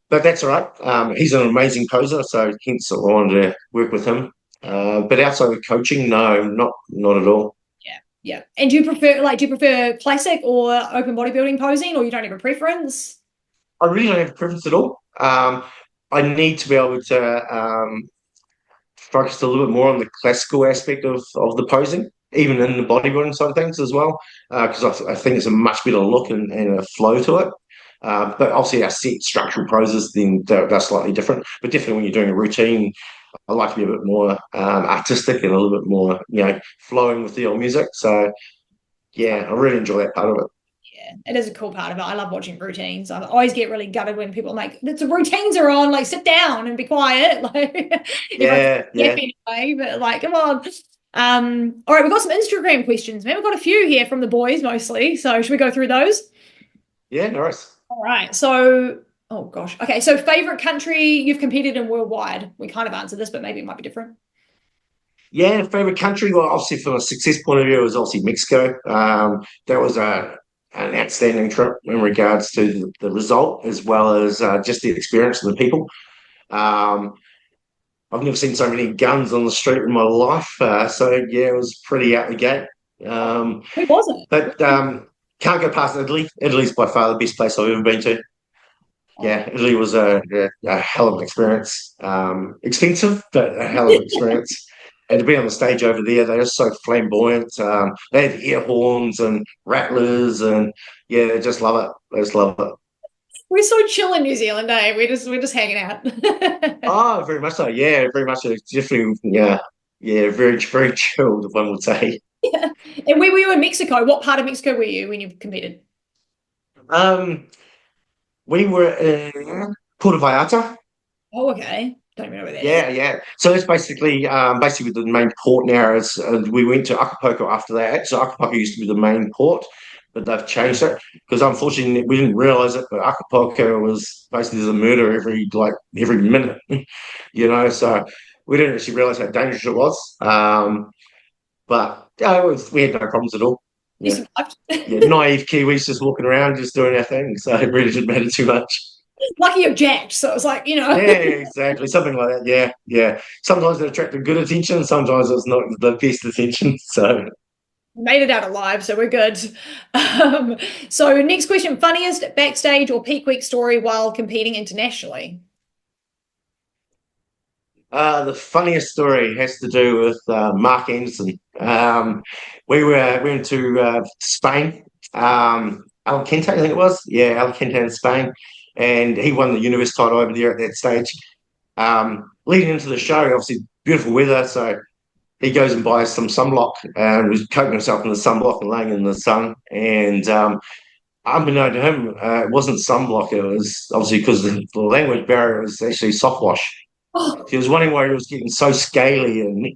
[SPEAKER 2] but that's all right. He's an amazing poser, so hence I wanted to work with him. But outside of coaching, no, not at all.
[SPEAKER 1] Yeah, yeah. And do you prefer classic or open bodybuilding posing, or you don't have a preference?
[SPEAKER 2] I really don't have a preference at all. I need to be able to focus a little bit more on the classical aspect of the posing, even in the bodybuilding side of things as well, because I think it's a much better look and a flow to it. But obviously, our set structural poses, then they're slightly different. But definitely, when you're doing a routine, I like to be a bit more artistic and a little bit more, flowing with the old music. So, yeah, I really enjoy that part of it.
[SPEAKER 1] Yeah, it is a cool part of it. I love watching routines. I always get really gutted when people are like, the routines are on, like sit down and be quiet. Like everyone's
[SPEAKER 2] Yeah,
[SPEAKER 1] deaf
[SPEAKER 2] yeah,
[SPEAKER 1] anyway, but like, come on. All right, we've got some Instagram questions, man. We've got a few here from the boys mostly. So should we go through those?
[SPEAKER 2] yeah, nice.
[SPEAKER 1] All right. So, oh gosh. Okay. So favorite country you've competed in worldwide? We kind of answered this, but maybe it might be different.
[SPEAKER 2] Yeah, favorite country. Well, obviously, from a success point of view, it was obviously Mexico. That was an outstanding trip in regards to the result as well as just the experience of the people. Um, I've never seen so many guns on the street in my life. So, yeah, it was pretty out the gate. Um,
[SPEAKER 1] Who was it?
[SPEAKER 2] but can't go past Italy. Italy's by far the best place I've ever been to.
[SPEAKER 1] Oh,
[SPEAKER 2] Yeah, Italy was a hell of an experience. Expensive, but a hell of an experience. And to be on the stage over there, they were so flamboyant. They had air horns and rattlers, and yeah, they just love it. They just love it.
[SPEAKER 1] we're so chill in New Zealand, eh? We're just hanging out.
[SPEAKER 2] Oh, very much so. Yeah, very much so. Definitely, yeah, yeah, very, very chilled, one would say.
[SPEAKER 1] Yeah. And where were you in Mexico? What part of Mexico were you when you competed?
[SPEAKER 2] Um, we were in Puerto Vallarta.
[SPEAKER 1] Oh, okay. Don't even know where that is.
[SPEAKER 2] Yeah, yeah. So that's basically the main port now. Is we went to Acapulco after that. So Acapulco used to be the main port, but they've changed it because unfortunately we didn't realize it. But Acapulco was basically there's a murder every minute, So we didn't actually realize how dangerous it was. But yeah, we had no problems at all.
[SPEAKER 1] You
[SPEAKER 2] Yeah,
[SPEAKER 1] survived.
[SPEAKER 2] yeah. Naive Kiwis just walking around, just doing our thing. So it really didn't matter too much.
[SPEAKER 1] Lucky you're jacked, so it's like,
[SPEAKER 2] Yeah, exactly. Something like that. Yeah, yeah. Sometimes it attracted good attention, sometimes it's not the best attention. So,
[SPEAKER 1] made it out alive, so we're good. So next question, funniest backstage or peak week story while competing internationally?
[SPEAKER 2] the funniest story has to do with Mark Anderson. We went to Spain, Alicante, I think it was. Yeah, Alicante in Spain. And he won the universe title over there at that stage. Leading into the show, obviously, beautiful weather. So, he goes and buys some sunblock and was coating himself in the sunblock and laying in the sun. And unbeknown to him, it wasn't sunblock. It was obviously because the language barrier was actually soft wash.
[SPEAKER 1] Oh,
[SPEAKER 2] He was wondering why he was getting so scaly and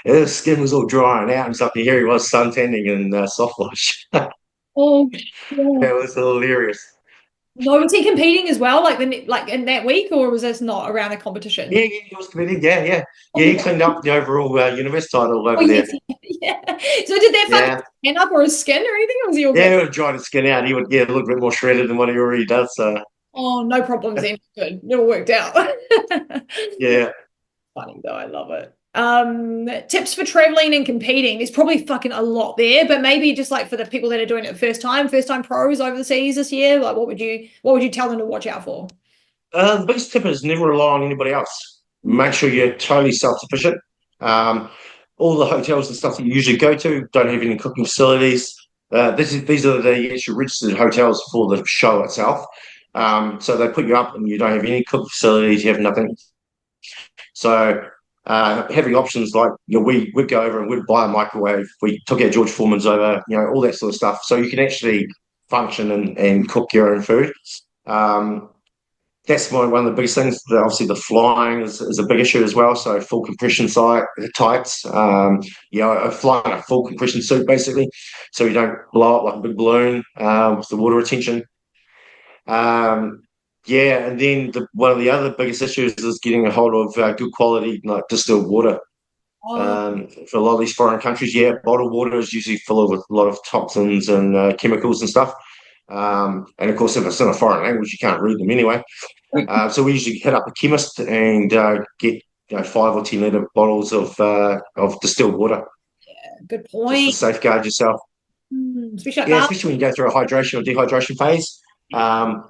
[SPEAKER 2] his skin was all drying out and stuff. And here he was suntanning in soft wash. It
[SPEAKER 1] oh, yeah.
[SPEAKER 2] was hilarious.
[SPEAKER 1] No, was he competing as well, like in that week, or was this not around the
[SPEAKER 2] Yeah,
[SPEAKER 1] competition?
[SPEAKER 2] yeah, he was committed. Yeah, yeah. Yeah, he
[SPEAKER 1] Oh,
[SPEAKER 2] cleaned up the overall universe title
[SPEAKER 1] oh
[SPEAKER 2] over there.
[SPEAKER 1] yes, yeah. So did that fuck his
[SPEAKER 2] Yeah.
[SPEAKER 1] skin up or his skin or anything, or was he all
[SPEAKER 2] Yeah,
[SPEAKER 1] good?
[SPEAKER 2] he would have dried his skin out. He would get a little bit more shredded than what he already does. So,
[SPEAKER 1] Oh, no problems then. Good. It all worked out.
[SPEAKER 2] yeah.
[SPEAKER 1] Funny though, I love it. Tips for traveling and competing. There's probably fucking a lot there, but maybe just like for the people that are doing it first time pros overseas this year, like what would you tell them to watch out for?
[SPEAKER 2] The biggest tip is never rely on anybody else. Make sure you're totally self-sufficient. Um, all the hotels and stuff that you usually go to don't have any cooking facilities. These are the actual registered hotels for the show itself. So they put you up and you don't have any cooking facilities, you have nothing. So having options like we'd go over and we'd buy a microwave. We took our George Foreman's over, all that sort of stuff. So you can actually function and cook your own food. Um, that's one of the biggest things. Obviously, the flying is a big issue as well. So full compression tights. I fly in a full compression suit basically, so you don't blow up like a big balloon with the water retention. Um, yeah, and then one of the other biggest issues is getting a hold of good quality like distilled water.
[SPEAKER 1] Oh,
[SPEAKER 2] For a lot of these foreign countries, yeah, bottled water is usually full of a lot of toxins and chemicals and stuff. And of course, if it's in a foreign language, you can't read them anyway. So we usually hit up a chemist and get 5 or 10 litre bottles of distilled water
[SPEAKER 1] Good
[SPEAKER 2] just to
[SPEAKER 1] point.
[SPEAKER 2] safeguard yourself.
[SPEAKER 1] Especially like
[SPEAKER 2] Yeah,
[SPEAKER 1] Bali.
[SPEAKER 2] especially when you go through a hydration or dehydration phase, um,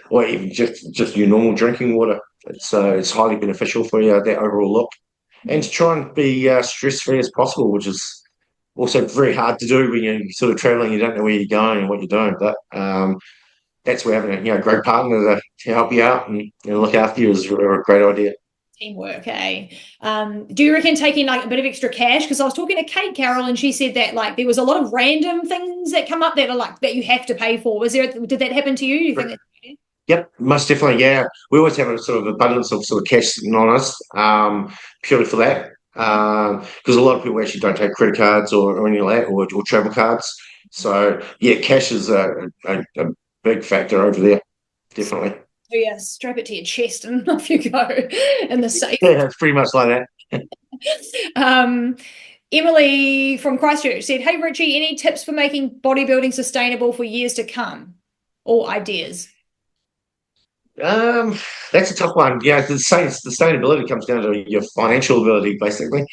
[SPEAKER 2] or even just your normal drinking water. It's highly beneficial for you, that overall look, and to try and be stress free as possible, which is also very hard to do when you're sort of traveling. You don't know where you're going and what you're doing, but that's where having a great partner to help you out and look after you is a great idea.
[SPEAKER 1] Teamwork, eh? Do you reckon taking like a bit of extra cash? Because I was talking to Kate Carroll and she said that like there was a lot of random things that come up that are like that you have to pay for. Did that happen to you? Do you think that?
[SPEAKER 2] Yep, most definitely. Yeah, we always have a sort of abundance of sort of cash sitting on us, purely for that. Because a lot of people actually don't take credit cards or any of that, or travel cards. So yeah, cash is a big factor over there, definitely.
[SPEAKER 1] So yeah, strap it to your chest and off you go in the safe.
[SPEAKER 2] Yeah, it's pretty much like that.
[SPEAKER 1] Um, Emily from Christchurch said, "Hey Richie, any tips for making bodybuilding sustainable for years to come, or ideas?"
[SPEAKER 2] Um, that's a tough one. Yeah, the sustainability comes down to your financial ability, basically.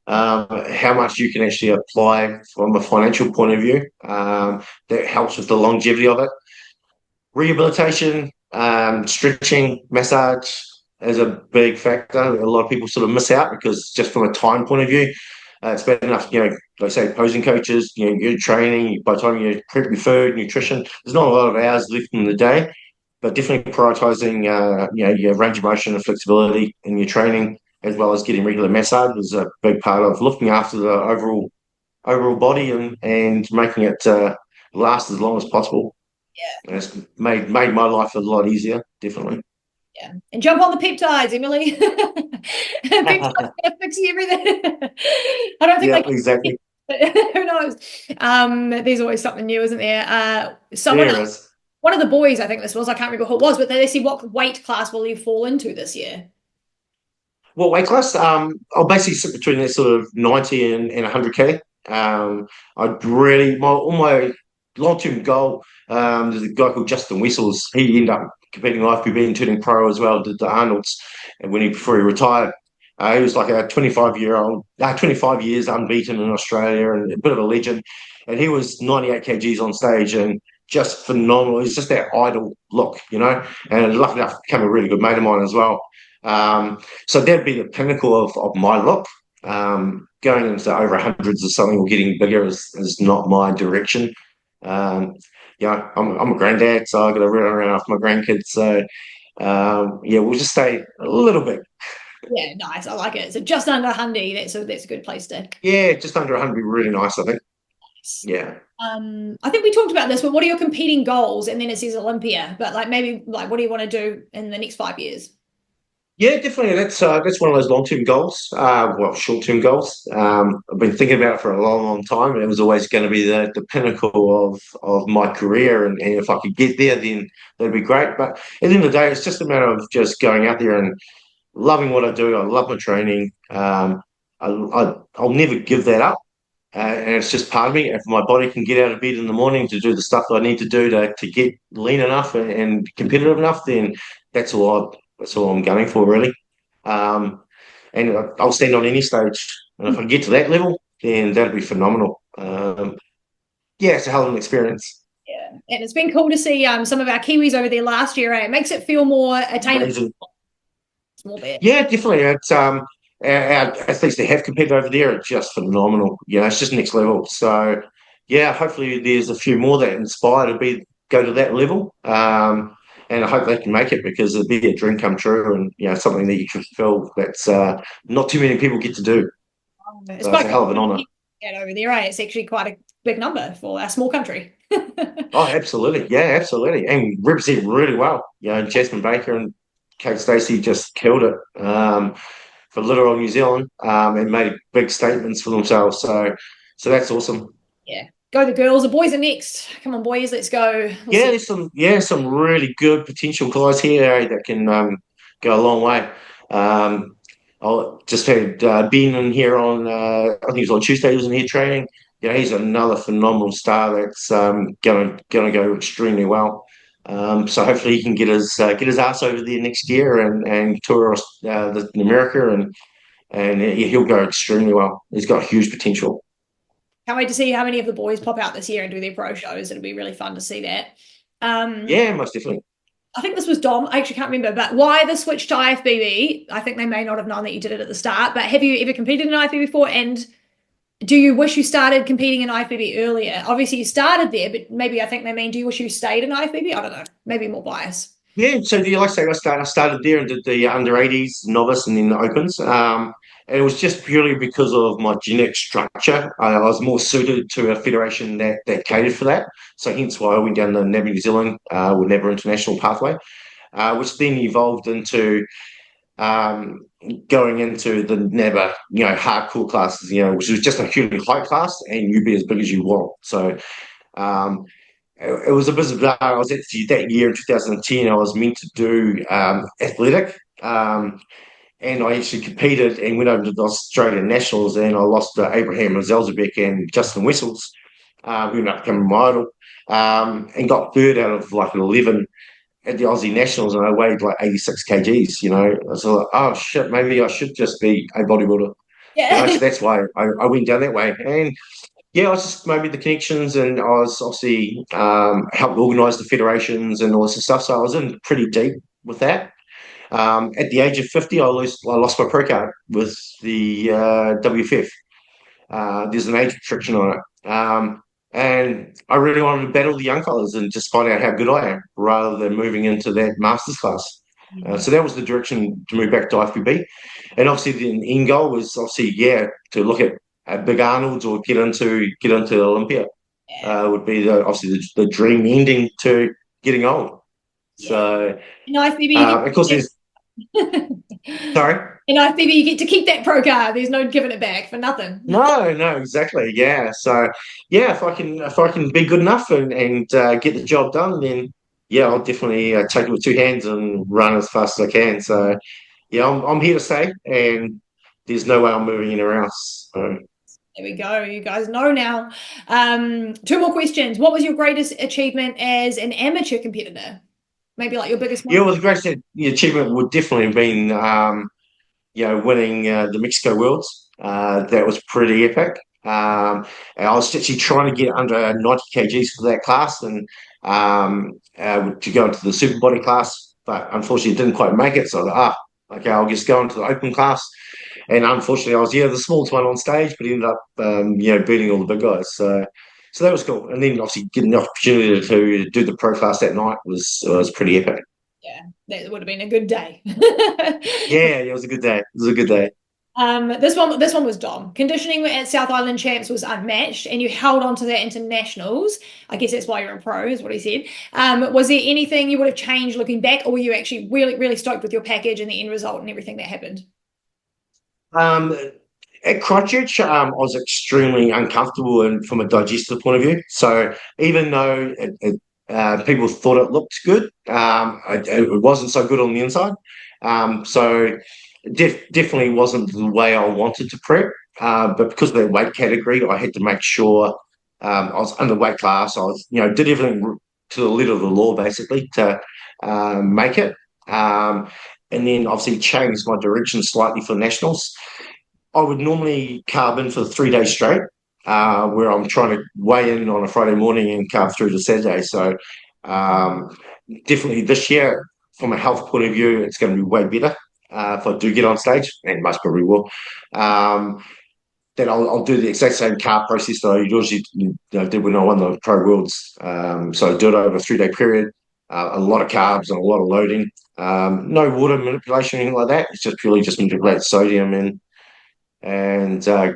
[SPEAKER 2] How much you can actually apply from a financial point of view. That helps with the longevity of it. Rehabilitation, stretching, massage is a big factor. A lot of people sort of miss out because just from a time point of view, it's bad enough, like I say, posing coaches, you're training, by the time you prep your food, nutrition, there's not a lot of hours left in the day, but definitely prioritizing, your range of motion and flexibility in your training, as well as getting regular massage is a big part of looking after the overall body and making it last as long as possible. And it's made my life a lot easier, definitely.
[SPEAKER 1] Yeah, and jump on the peptides, Emily. Peptides gonna fix you everything. I don't think
[SPEAKER 2] Yeah,
[SPEAKER 1] they can.
[SPEAKER 2] exactly.
[SPEAKER 1] Who knows? There's always something new, isn't there? Someone
[SPEAKER 2] There
[SPEAKER 1] else,
[SPEAKER 2] is.
[SPEAKER 1] one of the boys, I think this was, I can't remember who it was, but they said, what weight class will you fall into this year?
[SPEAKER 2] What weight class? I'll basically sit between that sort of 90 and 100K. I'd really, all my long-term goal, there's a guy called Justin Wessels. He ended up competing in IFBB and turning pro as well, did the Arnold's, and before he retired. He was like a 25 years unbeaten in Australia and a bit of a legend. And he was 98 kgs on stage and just phenomenal. It's just that idle look. And luckily enough, became a really good mate of mine as well. So that'd be the pinnacle of my look. Going into over hundreds or something or getting bigger is not my direction. Um, I'm a granddad, so I've got to run around after my grandkids. So yeah, we'll just stay a little bit.
[SPEAKER 1] Yeah, nice. I like it. So just under 100. That's a good place to.
[SPEAKER 2] Yeah, just under 100 would be really nice, I think. Yeah.
[SPEAKER 1] I think we talked about this, but what are your competing goals? And then it says Olympia, but like maybe like what do you want to do in the next 5 years?
[SPEAKER 2] Yeah, definitely. That's one of those long-term goals. Well, short-term goals. I've been thinking about it for a long, long time, and it was always going to be the pinnacle of my career. And if I could get there, then that'd be great. But at the end of the day, it's just a matter of just going out there and loving what I do. I love my training. I'll never give that up. And it's just part of me. If my body can get out of bed in the morning to do the stuff that I need to do to get lean enough and competitive enough, then that's all I'm going for, really. Um, and I'll stand on any stage. And if I get to that level, then that'll be phenomenal. Yeah, it's a hell of an experience.
[SPEAKER 1] Yeah, and it's been cool to see some of our Kiwis over there last year. It makes it feel more attainable.
[SPEAKER 2] Amazing.
[SPEAKER 1] It's more there.
[SPEAKER 2] Yeah, definitely. It's our athletes that have competed over there are just phenomenal. It's just next level. So yeah, hopefully there's a few more that inspire to go to that level. And I hope they can make it because it'd be a dream come true and something that you can fulfill that's not too many people get to do.
[SPEAKER 1] It's
[SPEAKER 2] So it's
[SPEAKER 1] quite
[SPEAKER 2] a hell of an honour.
[SPEAKER 1] good over there, right? It's actually quite a big number for our small country.
[SPEAKER 2] Oh, absolutely. Yeah, absolutely. And represent really well. Jasmine Baker and Kate Stacey just killed it for literal New Zealand and made big statements for themselves. So that's awesome.
[SPEAKER 1] Yeah. Go the girls. The boys are next. Come on, boys, let's go.
[SPEAKER 2] There's some really good potential guys here that can go a long way. I just had Ben in here on I think it was on Tuesday. He was in here training. He's another phenomenal star that's going to go extremely well. So hopefully he can get his ass over there next year and tour America, and yeah, he'll go extremely well. He's got huge potential.
[SPEAKER 1] Can't wait to see how many of the boys pop out this year and do their pro shows. It'll be really fun to see that.
[SPEAKER 2] Yeah, most definitely.
[SPEAKER 1] I think this was Dom. I actually can't remember, but why the switch to IFBB? I think they may not have known that you did it at the start, but have you ever competed in IFBB before? And do you wish you started competing in IFBB earlier? Obviously, you started there, but maybe I think they mean, do you wish you stayed in IFBB? I don't know. Maybe more bias.
[SPEAKER 2] Yeah, so like I say, I started there and did the under 80s novice and then the opens. And it was just purely because of my genetic structure. I was more suited to a federation that catered for that. So hence why I went down the NABBA New Zealand or NABBA International pathway, which then evolved into um, going into the NABBA, hardcore classes, which was just a human height class, and you be as big as you want. So um, it was a bit bizarre. I was actually that year in 2010. I was meant to do athletic, and I actually competed and went over to the Australian Nationals, and I lost to Abraham Zelzebek and Justin Wessels, who ended up becoming my idol, and got third out of like 11 at the Aussie Nationals, and I weighed like 86 kgs. I was like, oh shit, maybe I should just be a bodybuilder.
[SPEAKER 1] Yeah.
[SPEAKER 2] So that's why I went down that way, and yeah, I was just maybe the connections, and I was obviously helped organise the federations and all this stuff. So I was in pretty deep with that. At the age of 50, I lost my pro card with the WFF. There's an age restriction on it. And I really wanted to battle the young fellas and just find out how good I am rather than moving into that masters class. So that was the direction to move back to IFBB. And obviously the end goal was obviously, yeah, to look at big Arnold's or get into Olympia.
[SPEAKER 1] Yeah.
[SPEAKER 2] Would be obviously the dream ending to getting old.
[SPEAKER 1] Yeah.
[SPEAKER 2] So,
[SPEAKER 1] In IFBB,
[SPEAKER 2] of course, there's sorry.
[SPEAKER 1] in IFBB, you get to keep that pro card. There's no giving it back for nothing.
[SPEAKER 2] No, no, exactly. Yeah. So, yeah, if I can be good enough and get the job done, then yeah, I'll definitely take it with two hands and run as fast as I can. So, yeah, I'm here to stay, and there's no way I'm moving anywhere else. So,
[SPEAKER 1] There we go. You guys know now. Two more questions. What was your greatest achievement as an amateur competitor? Maybe like your biggest
[SPEAKER 2] yeah,
[SPEAKER 1] one?
[SPEAKER 2] well, the greatest achievement would definitely have been winning the Mexico Worlds. That was pretty epic. And I was actually trying to get under 90 kgs for that class and to go into the super body class, but unfortunately didn't quite make it. So I thought, okay, I'll just go into the open class. And unfortunately, I was the smallest one on stage, but ended up beating all the big guys. So that was cool. And then obviously getting the opportunity to do the pro class that night was pretty epic.
[SPEAKER 1] Yeah, that would have been a good day.
[SPEAKER 2] Yeah, it was a good day. It was a good day.
[SPEAKER 1] This one was Dom. Conditioning at South Island Champs was unmatched, and you held on to that into nationals. I guess that's why you're a pro, is what he said. Was there anything you would have changed looking back, or were you actually really, really stoked with your package and the end result and everything that happened?
[SPEAKER 2] Um, at Christchurch, I was extremely uncomfortable and from a digestive point of view. So even though people thought it looked good, it wasn't so good on the inside. So definitely wasn't the way I wanted to prep. But because of that weight category, I had to make sure I was underweight class. I was, did everything to the letter of the law basically to make it. And then obviously changed my direction slightly for nationals. I would normally carb in for 3 days straight, where I'm trying to weigh in on a Friday morning and carb through to Saturday. So definitely this year, from a health point of view, it's going to be way better if I do get on stage, and most probably will. Then I'll do the exact same carb process that I usually did when I won the Pro Worlds. So I do it over a 3 day period, a lot of carbs and a lot of loading. No water manipulation or anything like that. It's just purely just manipulate sodium and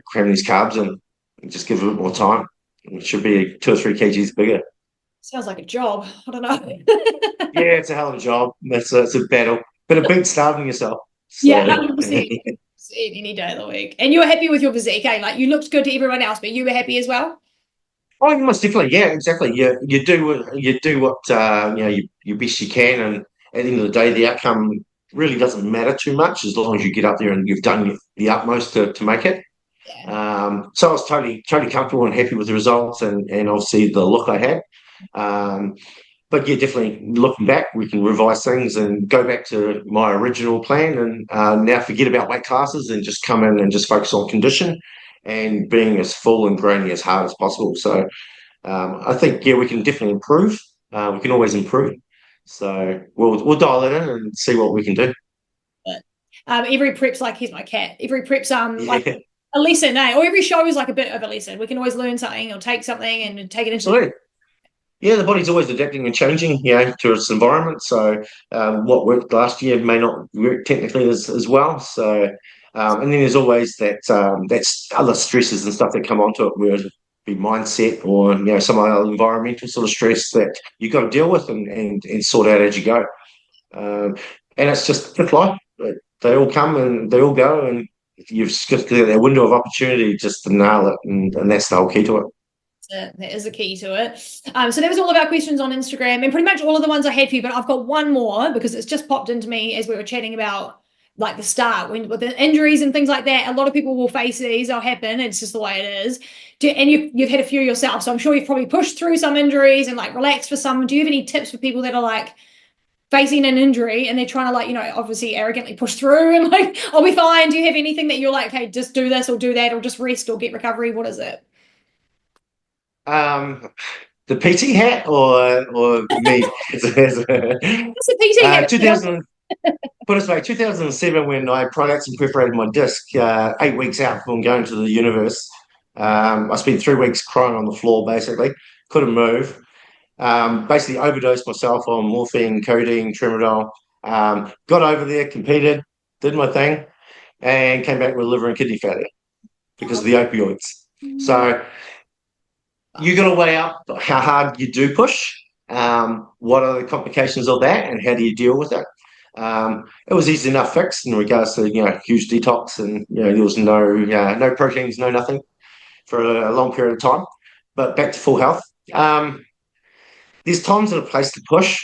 [SPEAKER 2] cram these carbs in and just give it a bit more time. It should be 2 or 3 kgs bigger.
[SPEAKER 1] Sounds like a job. I don't know.
[SPEAKER 2] Yeah, it's a hell of a job. It's a battle, but it beats starving yourself. So.
[SPEAKER 1] Yeah, 100%. Any day of the week. And you were happy with your physique, eh? Like you looked good to everyone else, but you were happy as well?
[SPEAKER 2] Oh, most definitely, yeah, exactly. You do what you best you can, and at the end of the day, the outcome really doesn't matter too much as long as you get up there and you've done the utmost to make it. So I was totally comfortable and happy with the results, and obviously the look I had. but yeah, definitely looking back, we can revise things and go back to my original plan, and now forget about weight classes and just come in and just focus on condition and being as full and grinding as hard as possible. So I think, yeah, we can definitely improve. We can always improve. So we'll dial it in and see what we can do.
[SPEAKER 1] But, every prep's like, here's my cat. Every prep's like
[SPEAKER 2] Yeah,
[SPEAKER 1] a lesson, eh? Or every show is like a bit of a lesson. We can always learn something or take something and take it into.
[SPEAKER 2] absolutely. Yeah, the body's always adapting and changing, to its environment. So what worked last year may not work technically as well. So and then there's always that's other stresses and stuff that come onto it, whether it be mindset or some other environmental sort of stress that you've got to deal with and sort out as you go. And it's just life. They all come and they all go, and you've just got that window of opportunity just to nail it, and that's the whole key to it.
[SPEAKER 1] That is the key to it. So that was all of our questions on Instagram and pretty much all of the ones I had for you, but I've got one more because it's just popped into me as we were chatting about like the start with the injuries and things like that. A lot of people will face these, they'll happen. It's just the way it is. And you've had a few yourself, so I'm sure you've probably pushed through some injuries and like relaxed for some. Do you have any tips for people that are like facing an injury and they're trying to like, obviously arrogantly push through and like, I'll be fine? Do you have anything that you're like, hey, just do this or do that or just rest or get recovery? What is it?
[SPEAKER 2] The PT hat or me?
[SPEAKER 1] It's a PT hat.
[SPEAKER 2] 2000, put it this way, 2007 when I prolapsed and perforated my disc, 8 weeks out from going to the universe. I spent 3 weeks crying on the floor, basically. Couldn't move. Basically overdosed myself on morphine, codeine, tramadol. Got over there, competed, did my thing, and came back with liver and kidney failure because of the opioids. So you got to weigh up how hard you do push, what are the complications of that, and how do you deal with it. It was easy enough fixed in regards to huge detox, and there was no proteins, no nothing for a long period of time. But back to full health. There's times and a place to push.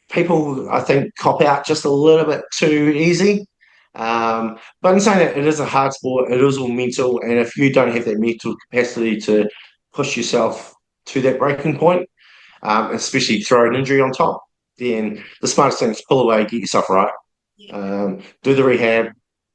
[SPEAKER 2] People, I think, cop out just a little bit too easy. But in saying that, it is a hard sport. It is all mental, and if you don't have that mental capacity to push yourself to that breaking point, especially throw an injury on top, then the smartest thing is pull away, get yourself right, do the rehab,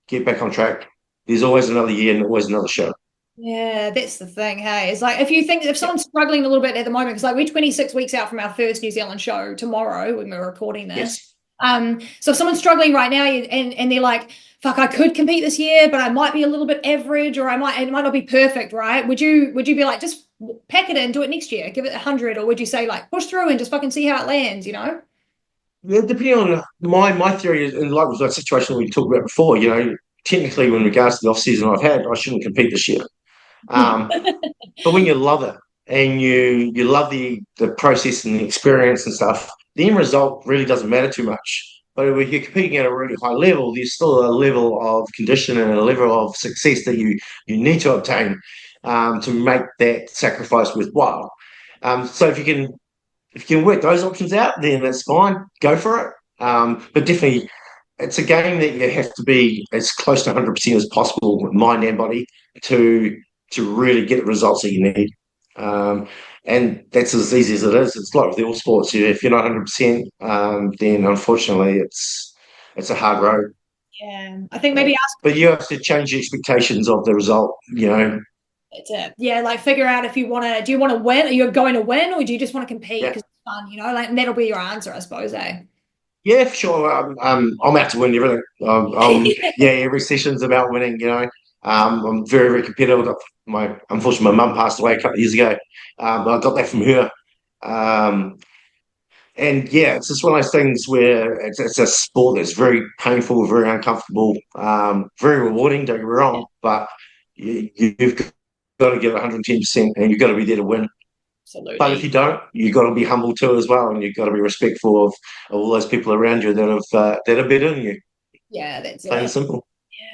[SPEAKER 2] get back on track. There's always another year and always another show.
[SPEAKER 1] Yeah, that's the thing. Hey, it's like if someone's struggling a little bit at the moment, because like we're 26 weeks out from our first New Zealand show tomorrow when we're recording this.
[SPEAKER 2] Yes.
[SPEAKER 1] So if someone's struggling right now and they're like, fuck, I could compete this year, but I might be a little bit average, or it might not be perfect, right? Would you be like, just pack it in, do it next year, give it 100, or would you say like push through and just fucking see how it lands,
[SPEAKER 2] Yeah, depending on my theory, and like was that situation we talked about before, technically, in regards to the off season I've had, I shouldn't compete this year. But when you love it and you love the process and the experience and stuff, the end result really doesn't matter too much. But if you're competing at a really high level, there's still a level of condition and a level of success that you need to obtain to make that sacrifice worthwhile. So if you can work those options out, then that's fine. Go for it. But definitely, it's a game that you have to be as close to 100% as possible, with mind and body, to really get the results that you need. And that's as easy as it is. It's like with all sports. If you're not 100%, then unfortunately it's a hard road.
[SPEAKER 1] Yeah, I think maybe ask.
[SPEAKER 2] But you have to change your expectations of the result.
[SPEAKER 1] That's it. Yeah, like figure out if you want to. Do you want to win? Are you going to win, or do you just want to compete because it's fun? Like, and that'll be your answer, I suppose.
[SPEAKER 2] Yeah, for sure. I'm out to win everything. Every session's about winning. I'm very, very competitive. Unfortunately, my mum passed away a couple of years ago. But I got that from her. And yeah, it's just one of those things where it's a sport that's very painful, very uncomfortable, very rewarding, don't get me wrong, but you've got to give 110% and you've got to be there to win.
[SPEAKER 1] Absolutely.
[SPEAKER 2] But if you don't, you've got to be humble too as well, and you've got to be respectful of all those people around you that are better than you.
[SPEAKER 1] Yeah, that's
[SPEAKER 2] plain and simple.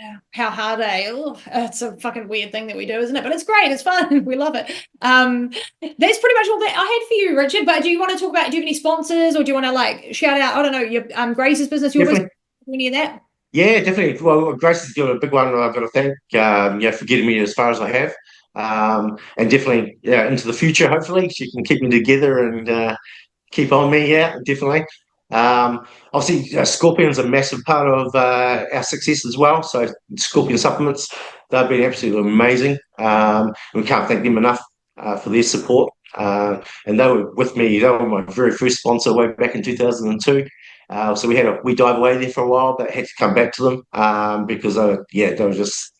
[SPEAKER 1] Yeah, how hard, it's a fucking weird thing that we do, isn't it? But it's great, it's fun, we love it. That's pretty much all that I had for you, Richard. But do you want to talk about, do you have any sponsors, or do you want to like shout out, I don't know, your Grace's business, your business, any of that?
[SPEAKER 2] Yeah, definitely. Well, Grace has given a big one. I've got to thank, for getting me as far as I have, and definitely, into the future. Hopefully, she can keep me together and keep on me. Yeah, definitely. Obviously, Scorpion's a massive part of our success as well. So Scorpion supplements, they've been absolutely amazing. We can't thank them enough for their support. And they were with me. They were my very first sponsor way back in 2002. So we dive away there for a while, but had to come back to them because they were just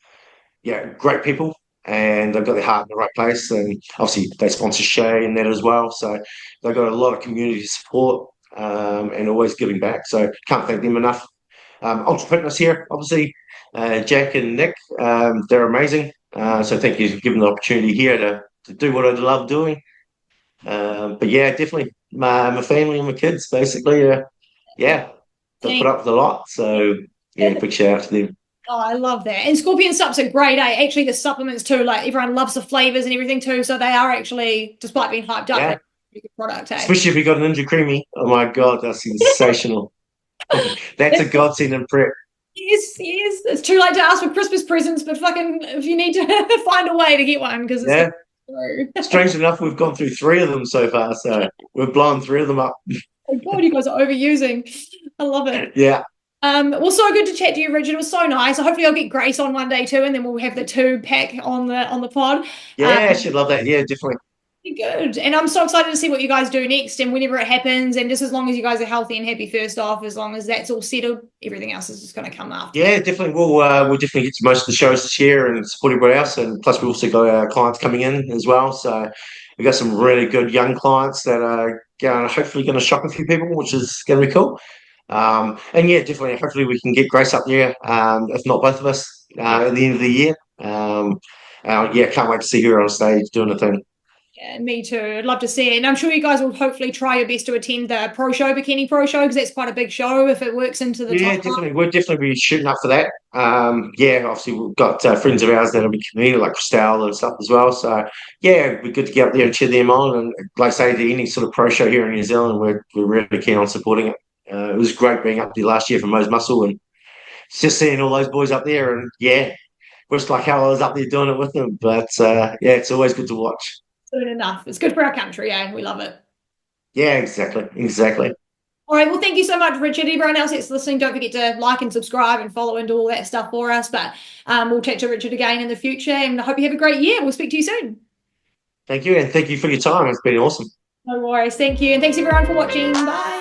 [SPEAKER 2] great people, and they've got their heart in the right place. And obviously, they sponsor Shay and that as well. So they've got a lot of community support and always giving back. So can't thank them enough. Ultra Fitness here, obviously, Jack and Nick, they're amazing. So thank you for giving the opportunity here to do what I love doing. But yeah, definitely my family and my kids, basically. They put up with a lot. So yeah, big shout out to them.
[SPEAKER 1] Oh, I love that. And Scorpion Sups are great, eh? Actually, the supplements too, like everyone loves the flavors and everything too. So they are actually, despite being hyped up,
[SPEAKER 2] Yeah.
[SPEAKER 1] they're a good product, eh?
[SPEAKER 2] Especially if you got an Ninja Creamy. Oh my God, that's sensational. That's a godsend in prep.
[SPEAKER 1] Yes, yes. It's too late to ask for Christmas presents, but fucking if you need to find a way to get one because it's
[SPEAKER 2] Yeah. Strange enough, we've gone through 3 of them so far, so we've blown 3 of them up.
[SPEAKER 1] Oh God, you guys are overusing. I love it.
[SPEAKER 2] Yeah.
[SPEAKER 1] Well, so good to chat to you, Richard. It was so nice. So hopefully I'll get Grace on one day too, and then we'll have the 2-pack on the pod.
[SPEAKER 2] Yeah, she'd love that. Yeah, definitely.
[SPEAKER 1] Good. And I'm so excited to see what you guys do next and whenever it happens. And just as long as you guys are healthy and happy, first off, as long as that's all settled, everything else is just going to come after.
[SPEAKER 2] Yeah, definitely. We'll definitely get to most of the shows this year and support everybody else. And plus, we've also got our clients coming in as well. So we've got some really good young clients that are hopefully going to shock a few people, which is going to be cool. And yeah, definitely. Hopefully, we can get Grace up there, if not both of us, at the end of the year. Can't wait to see her on stage doing a thing.
[SPEAKER 1] Yeah, me too. I'd love to see it. And I'm sure you guys will hopefully try your best to attend the Pro Show, Bikini Pro Show, because that's quite a big show if it works into the top.
[SPEAKER 2] Definitely. We'll definitely be shooting up for that. Obviously, we've got friends of ours that'll be competing, like Christelle and stuff as well. So, yeah, it'd be good to get up there and cheer them on. And like I say, to any sort of pro show here in New Zealand, we're really keen on supporting it. It was great being up there last year for Mo's Muscle and just seeing all those boys up there. And yeah, wished like hell I was up there doing it with them. But it's always good to watch.
[SPEAKER 1] Soon enough. It's good for our country, eh? We love it.
[SPEAKER 2] Yeah, exactly.
[SPEAKER 1] All right. Well, thank you so much, Richard. Everyone else that's listening, don't forget to like and subscribe and follow and do all that stuff for us. But we'll chat to Richard again in the future, and I hope you have a great year. We'll speak to you soon.
[SPEAKER 2] Thank you, and thank you for your time. It's been awesome.
[SPEAKER 1] No worries. Thank you. And thanks everyone for watching. Bye.